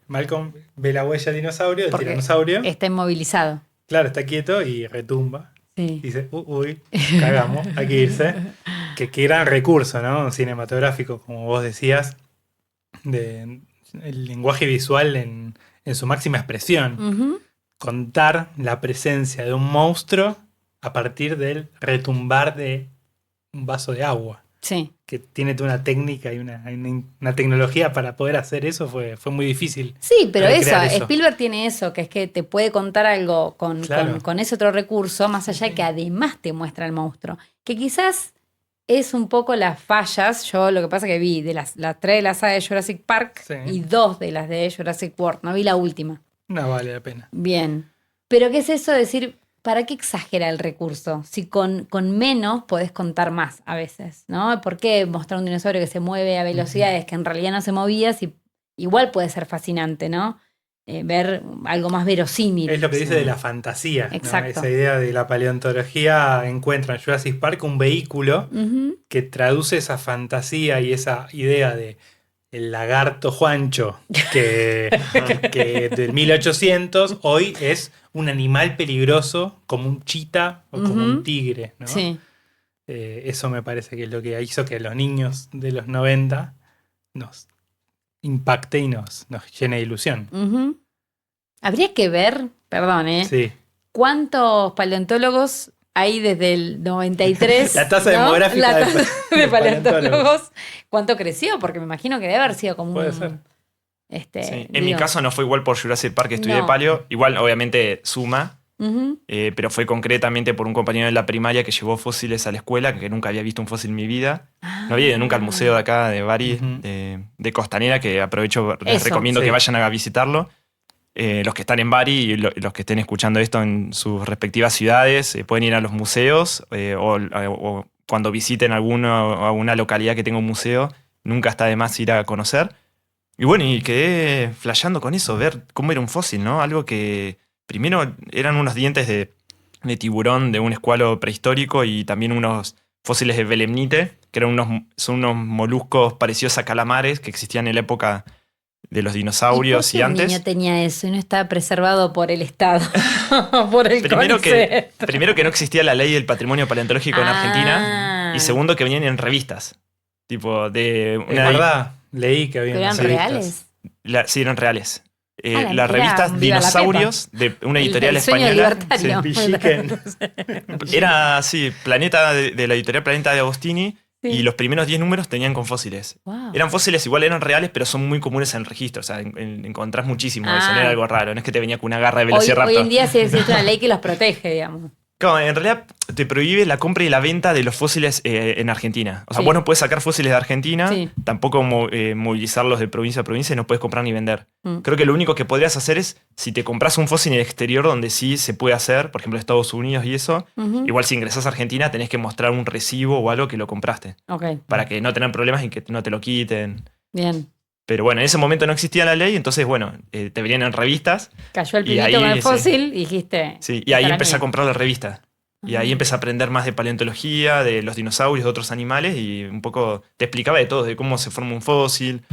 Malcolm ve la huella del dinosaurio, del Porque tiranosaurio. está inmovilizado. Claro, está quieto y retumba. Sí. Dice, uy, cagamos, hay que irse. Qué gran recurso, ¿no? Cinematográfico, como vos decías, el lenguaje visual en su máxima expresión. Ujú. Contar la presencia de un monstruo a partir del retumbar de un vaso de agua. Sí. Que tiene toda una técnica y una tecnología para poder hacer eso, fue muy difícil. Sí, pero Recrear eso. Spielberg tiene eso, que es que te puede contar algo Claro. con ese otro recurso, más allá de que además te muestra el monstruo. Que quizás es un poco las fallas. Yo lo que pasa es que vi de las 3 de la saga de Jurassic Park Sí. y 2 de las de Jurassic World. No vi la última. No vale la pena. Bien. Pero ¿qué es eso de decir, ¿para qué exagera el recurso? Si con menos podés contar más a veces, ¿no? ¿Por qué mostrar un dinosaurio que se mueve a velocidades que en realidad no se movía? Si igual puede ser fascinante, ¿no? Ver algo más verosímil. Es lo que dice de la fantasía, ¿no? Exacto. Esa idea de la paleontología encuentra en Jurassic Park un vehículo Ujú. que traduce esa fantasía y esa idea de el lagarto Juancho que del 1800 hoy es un animal peligroso como un chita o como un Ujú. tigre, ¿no? Sí. Eso me parece que es lo que hizo que a los niños de los 90 nos impacte y nos llene de ilusión. Ujú. Habría que ver, perdón, Sí. ¿cuántos paleontólogos hay desde el 93? La tasa ¿no? demográfica La de- tasa de de paleontólogos. paleontólogos. ¿Cuánto creció? Porque me imagino que debe haber sido como Puede un... ser. Sí. En mi caso no fue igual por Jurassic Park que estudié No. paleo. Igual, obviamente, suma. Ujú. Pero fue concretamente por un compañero de la primaria que llevó fósiles a la escuela, que nunca había visto un fósil en mi vida. No había ido nunca al museo de acá, de Bari, Ujú. de Costanera, que aprovecho, les Eso, recomiendo sí. que vayan a visitarlo. Los que están en Bari y los que estén escuchando esto en sus respectivas ciudades, pueden ir a los museos o cuando visiten alguna localidad que tenga un museo, nunca está de más ir a conocer. Y bueno, y quedé flasheando con eso, ver cómo era un fósil, ¿no? Algo que primero eran unos dientes de tiburón de un escualo prehistórico y también unos fósiles de belemnite, que son unos moluscos parecidos a calamares que existían en la época de los dinosaurios y ¿Por qué antes. un niño tenía eso y no estaba preservado por el Estado? Por el Primero CONICET. que no existía la ley del patrimonio paleontológico en Argentina, y segundo que venían en revistas. Tipo de Es verdad, leí que había ¿Pero eran unas revistas. reales? sí, eran reales. Era Las revistas Viva la Dinosaurios de una editorial el sueño española. libertario. Villiquen. Era, sí, Planeta de la editorial Planeta de Agostini. Sí. Y los primeros 10 números tenían con fósiles. Wow. Eran fósiles, igual eran reales, pero son muy comunes en el registro. O sea, encontrás muchísimo de eso, no era algo raro. No es que te venía con una garra de Hoy velociraptor. en día sí existe una ley que los protege, digamos. Claro, en realidad te prohíbe la compra y la venta de los fósiles en Argentina. O sea, Sí. vos no puedes sacar fósiles de Argentina, Sí. tampoco movilizarlos de provincia a provincia, no puedes comprar ni vender. Mm. Creo que lo único que podrías hacer es, si te compras un fósil en el exterior donde sí se puede hacer, por ejemplo Estados Unidos y eso, Ujú. igual si ingresás a Argentina tenés que mostrar un recibo o algo que lo compraste, Ok, para que no tengan problemas y que no te lo quiten. bien. Pero bueno, en ese momento no existía la ley, entonces bueno, te venían en revistas. Cayó el Y pibito ahí, con el sí. fósil y dijiste... Sí, y ahí "Para empecé mí". a comprar la revista. Y ahí empecé a aprender más de paleontología, de los dinosaurios, de otros animales, y un poco te explicaba de todo, de cómo se forma un fósil.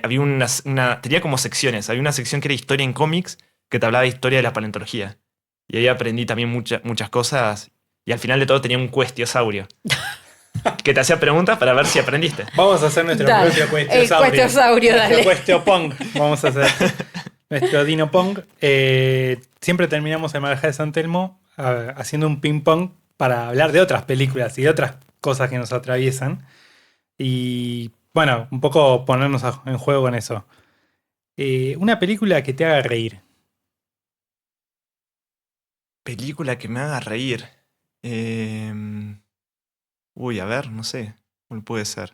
Había tenía como secciones. Había una sección que era historia en cómics, que te hablaba de historia de la paleontología. Y ahí aprendí también muchas cosas. Y al final de todo tenía un cuestiosaurio. Que te hacía preguntas para ver si aprendiste. Vamos a hacer nuestro Dale. propio El cuestiosaurio. cuestiosaurio, dale. Nuestro Pong. Vamos a hacer nuestro Dino Pong. Siempre terminamos en Marajá de San Telmo haciendo un ping pong para hablar de otras películas y de otras cosas que nos atraviesan. Y bueno, un poco ponernos en juego con eso. Una película que te haga reír. Película que me haga reír. Uy, a ver, no sé. ¿Cuál puede ser?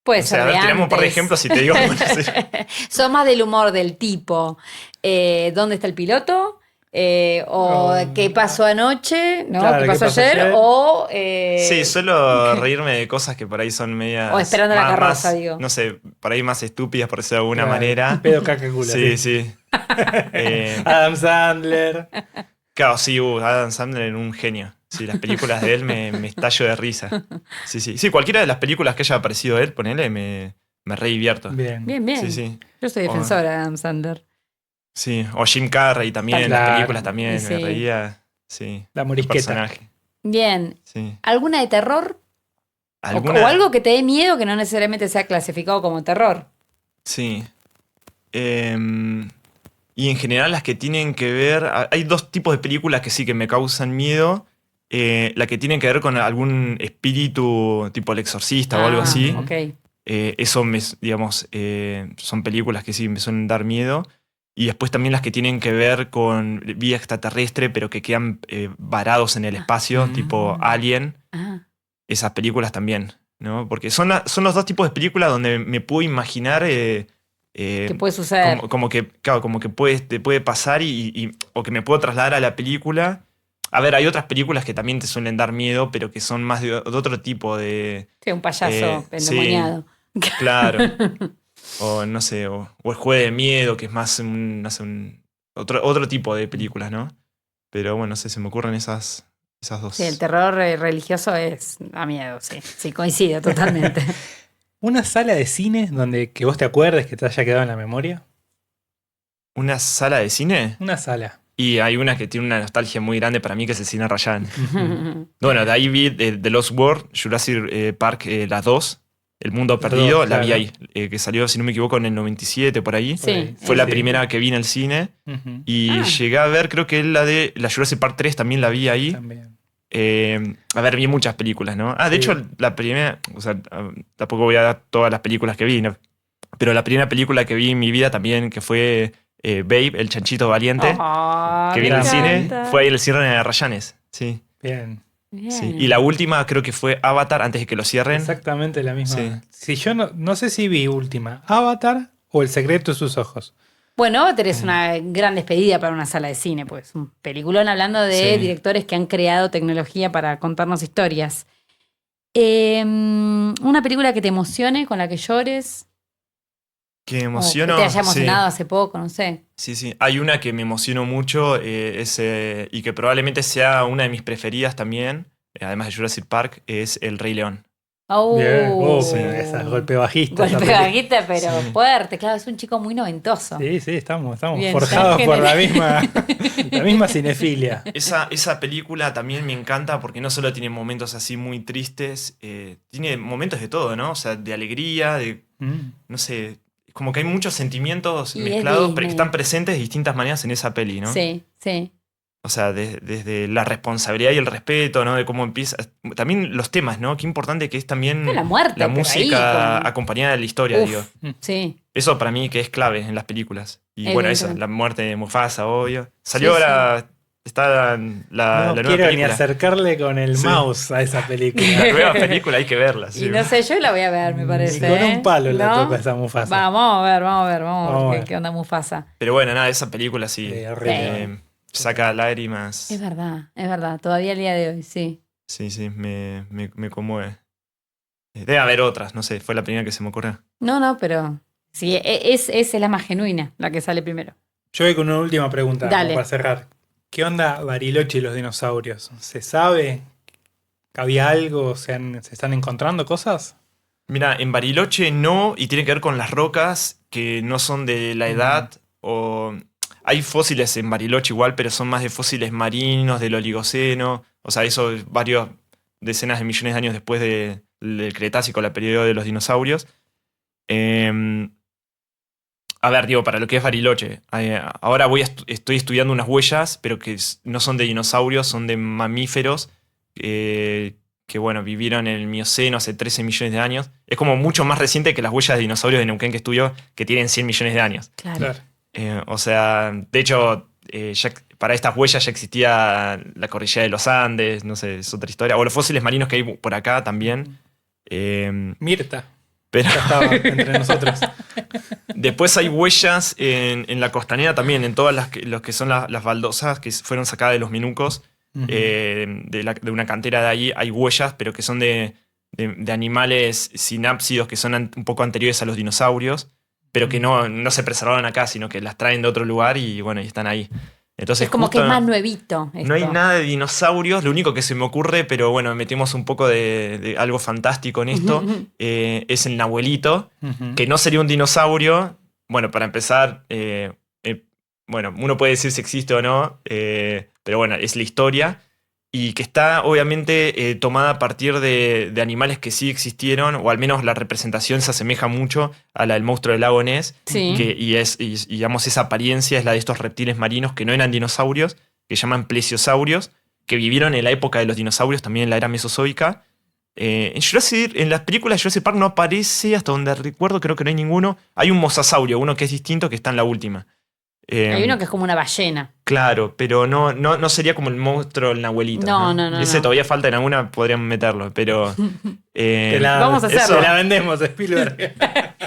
Puede O sea, ser a ver, de tiramos un par de antes. ejemplos y te digo. Bueno, sí. Son más del humor del tipo ¿dónde está el piloto? O ¿qué pasó anoche? ¿No? Claro, ¿Qué ¿qué pasó pasó ayer? ayer? O Sí, suelo reírme de cosas que por ahí son medias. O esperando la carroza, digo. No sé, por ahí más estúpidas, por decirlo de alguna Claro, manera. Pedo, caca, culo. Sí. Adam Sandler. Claro, sí, Adam Sandler era un genio. Sí, las películas de él me estallo de risa. Sí. Sí, cualquiera de las películas que haya aparecido él, ponele, me re divierto. Bien. Bien. Sí. Yo soy defensora de Adam Sandler. Sí, o Jim Carrey también, Claro. las películas también, Sí. me reía. Sí. La el morisqueta. personaje. Bien. Sí. ¿Alguna de terror? ¿Alguna? O algo que te dé miedo que no necesariamente sea clasificado como terror. Sí. Y en general las que tienen que ver... Hay dos tipos de películas que sí que me causan miedo. La que tienen que ver con algún espíritu tipo El Exorcista o algo así. Ok. Eso, digamos, son películas que sí me suelen dar miedo. Y después también las que tienen que ver con vida extraterrestre, pero que quedan varados en el espacio, tipo Alien. Ah. Esas películas también, ¿no? Porque son los dos tipos de películas donde me puedo imaginar... ¿Qué puede suceder? como que, claro, como que te puede pasar o que me puedo trasladar a la película. A ver, hay otras películas que también te suelen dar miedo, pero que son más de otro tipo de... Sí, un payaso sí. endemoniado. Claro. O no sé, o El Juego de Miedo, que es más otro tipo de películas, ¿no? Pero bueno, no sé, se me ocurren esas dos. Sí, el terror religioso da miedo, sí. Sí, coincido totalmente. ¿Una sala de cine donde que vos te acuerdes que te haya quedado en la memoria? ¿Una sala de cine? Una sala. Y hay una que tiene una nostalgia muy grande para mí, que es el cine Rayan. Bueno, de ahí vi The Lost World, Jurassic Park, las dos. El Mundo Las Perdido, dos, la vi claro. ahí. Que salió, si no me equivoco, en el 97, por ahí. Sí. Fue la Sí. primera que vi en el cine. Ujú. Y llegué a ver, creo que la de la Jurassic Park 3 también la vi ahí. También. A ver, vi muchas películas, ¿no? De Sí. hecho, la primera, o sea, tampoco voy a dar todas las películas que vi, ¿no? Pero la primera película que vi en mi vida también, que fue Babe, el chanchito valiente, Ah, que vi me en el cine, encanta. fue ahí el cierre de Rayanes, sí. Bien. Bien. Sí. Y la última creo que fue Avatar, antes de que lo cierren. Exactamente la misma. Sí. Si yo no sé si vi última, Avatar o El secreto de sus ojos. Bueno, Avatar es una gran despedida para una sala de cine, pues un peliculón hablando de Sí. directores que han creado tecnología para contarnos historias. Una película que te emocione, con la que llores, Que o emociono. que te haya sí. emocionado hace poco, no sé. Sí. Hay una que me emocionó mucho y que probablemente sea una de mis preferidas también, además de Jurassic Park, es El Rey León. Oh. Bien. Esa golpe bajista. esa Golpe peli. bajita, pero Sí. fuerte. Claro, es un chico muy noventoso. Sí, estamos Bien, forjados ya por la generé. misma cinefilia. Esa película también me encanta porque no solo tiene momentos así muy tristes, tiene momentos de todo, ¿no? O sea, de alegría, de, no sé, como que hay muchos sentimientos Y es mezclados, pero Disney. que están presentes de distintas maneras en esa peli, ¿no? Sí. O sea, desde la responsabilidad y el respeto, ¿no? De cómo empieza. También los temas, ¿no? Qué importante que es también La muerte, la pero música ahí, con- acompañada de la historia, Uf, digo. sí. Eso para mí que es clave en las películas. Y bueno, eso, Evidentemente. la muerte de Mufasa, obvio. Salió Sí, ahora, está la No nueva quiero ni película. acercarle con el Sí. mouse a esa película. La nueva película hay que verla, sí. Y no sé, yo la voy a ver, me parece. Ni con ¿eh? un palo la ¿No? toca esa Mufasa. Vamos a ver Vamos a qué, ver. qué onda Mufasa. Pero bueno, nada, esa película sí. Horrible. Saca lágrimas. Es verdad. Todavía el día de hoy, sí. Sí, me conmueve. Debe haber otras, no sé, fue la primera que se me ocurrió. No, pero sí, es la más genuina, la que sale primero. Yo voy con una última pregunta Dale. como para cerrar. ¿Qué onda Bariloche y los dinosaurios? ¿Se sabe que había algo? ¿Se están encontrando cosas? Mira, en Bariloche no, y tiene que ver con las rocas que no son de la edad o... hay fósiles en Bariloche igual, pero son más de fósiles marinos del Oligoceno. O sea, eso es varios decenas de millones de años después del Cretácico, la periodo de los dinosaurios. A ver, digo, para lo que es Bariloche, ahora estoy estudiando unas huellas, pero que no son de dinosaurios, son de mamíferos que bueno, vivieron en el Mioceno hace 13 millones de años. Es como mucho más reciente que las huellas de dinosaurios de Neuquén que estudió, que tienen 100 millones de años. Claro. O sea, de hecho, para estas huellas ya existía la cordillera de los Andes, no sé, es otra historia. O los fósiles marinos que hay por acá también. Mirta. Pero ya estaba entre nosotros. Después hay huellas en la costanera también, en todas los que son las baldosas que fueron sacadas de los minucos. De una cantera de ahí hay huellas, pero que son de animales sinápsidos que son un poco anteriores a los dinosaurios, pero que no se preservaron acá, sino que las traen de otro lugar y bueno, y están ahí. Entonces, es como que es más nuevito. Esto. No hay nada de dinosaurios, lo único que se me ocurre, pero bueno, metemos un poco de algo fantástico en esto, es el nahuelito, que no sería un dinosaurio. Bueno, para empezar, bueno, uno puede decir si existe o no, pero bueno, es la historia. Y que está obviamente tomada a partir de animales que sí existieron, o al menos la representación se asemeja mucho a la del monstruo del lago Ness. Sí. Y digamos, esa apariencia es la de estos reptiles marinos que no eran dinosaurios, que llaman plesiosaurios, que vivieron en la época de los dinosaurios, también en la era mesozoica. En las películas Jurassic Park no aparece, hasta donde recuerdo, creo que no hay ninguno. Hay un mosasaurio, uno que es distinto, que está en la última. Hay uno que es como una ballena. Claro, pero no sería como el monstruo, el nahuelito. No. Ese todavía falta en alguna, podrían meterlo, pero... vamos a hacerlo. Te la vendemos, Spielberg.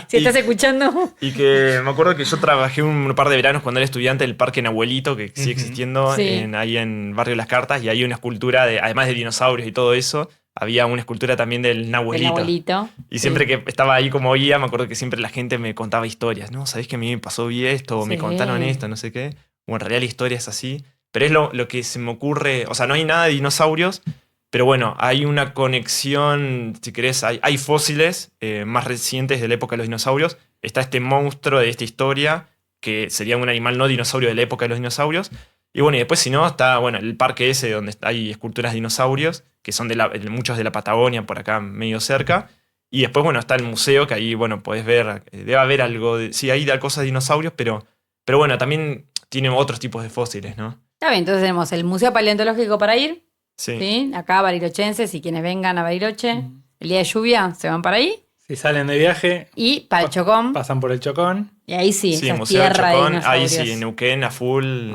Si estás escuchando. Y que me acuerdo que yo trabajé un par de veranos cuando era estudiante en el Parque Nahuelito, que sigue existiendo ahí en Barrio Las Cartas, y hay una escultura, además de dinosaurios y todo eso, había una escultura también del nahuelito. Y siempre que estaba ahí como guía, me acuerdo que siempre la gente me contaba historias. No, ¿sabés que a mí me pasó esto? O me contaron esto, no sé qué. O en realidad la historia es así. Pero es lo que se me ocurre. O sea, no hay nada de dinosaurios, pero bueno, hay una conexión, si querés, hay fósiles más recientes de la época de los dinosaurios. Está este monstruo de esta historia, que sería un animal no dinosaurio de la época de los dinosaurios. Y bueno, y después si no, está bueno, el parque ese donde hay esculturas de dinosaurios, que son muchos de la Patagonia, por acá medio cerca. Y después, bueno, está el museo, que ahí, bueno, podés ver, debe haber algo, sí, hay cosas de dinosaurios, pero bueno, también tiene otros tipos de fósiles, ¿no? Está bien, entonces tenemos el Museo Paleontológico para ir. Sí. Acá, barilochenses, y quienes vengan a Bariloche, el día de lluvia se van para ahí. Si salen de viaje... Y para el Chocón. Pasan por el Chocón. Y ahí sí, esa es Museo tierra del Chocón, de dinosaurios. ahí sí, en Neuquén, a full.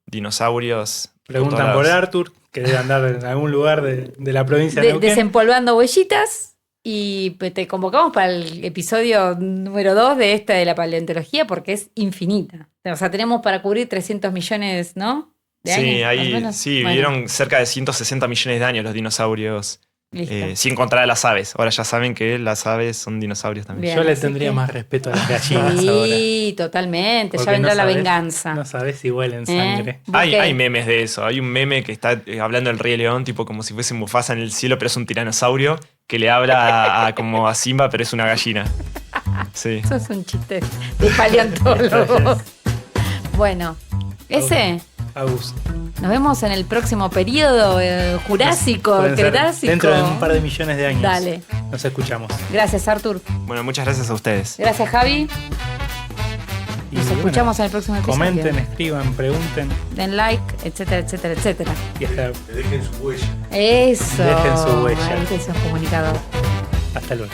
Dinosaurios. Preguntan por Arthur, que debe andar en algún lugar de la provincia de Neuquén. Desempolvando huellitas. Y te convocamos para el episodio número 2 de la paleontología, porque es infinita. O sea, tenemos para cubrir 300 millones, ¿no? De años, vivieron cerca de 160 millones de años los dinosaurios. Sin contar a las aves. Ahora ya saben que las aves son dinosaurios también. Bien, yo le tendría más respeto a las gallinas ahora. Sí, totalmente. Porque ya vendrá la venganza. No sabés si huelen sangre. Hay memes de eso. Hay un meme que está hablando del Rey León, tipo como si fuese Mufasa en el cielo, pero es un tiranosaurio que le habla como a Simba, pero es una gallina. Sí. Eso es un chiste de paleontólogos. Bueno, ese... Augusto. Nos vemos en el próximo periodo Jurásico, Cretácico. Dentro de un par de millones de años. Dale. Nos escuchamos. Gracias, Arthur. Bueno, muchas gracias a ustedes. Gracias, Javi. Y Nos escuchamos en el próximo episodio. Comenten, escriban, pregunten. Den like, etcétera, etcétera, etcétera. Y hasta... Dejen su huella. Eso. Dejen su huella. Ahí es un comunicador. Hasta luego.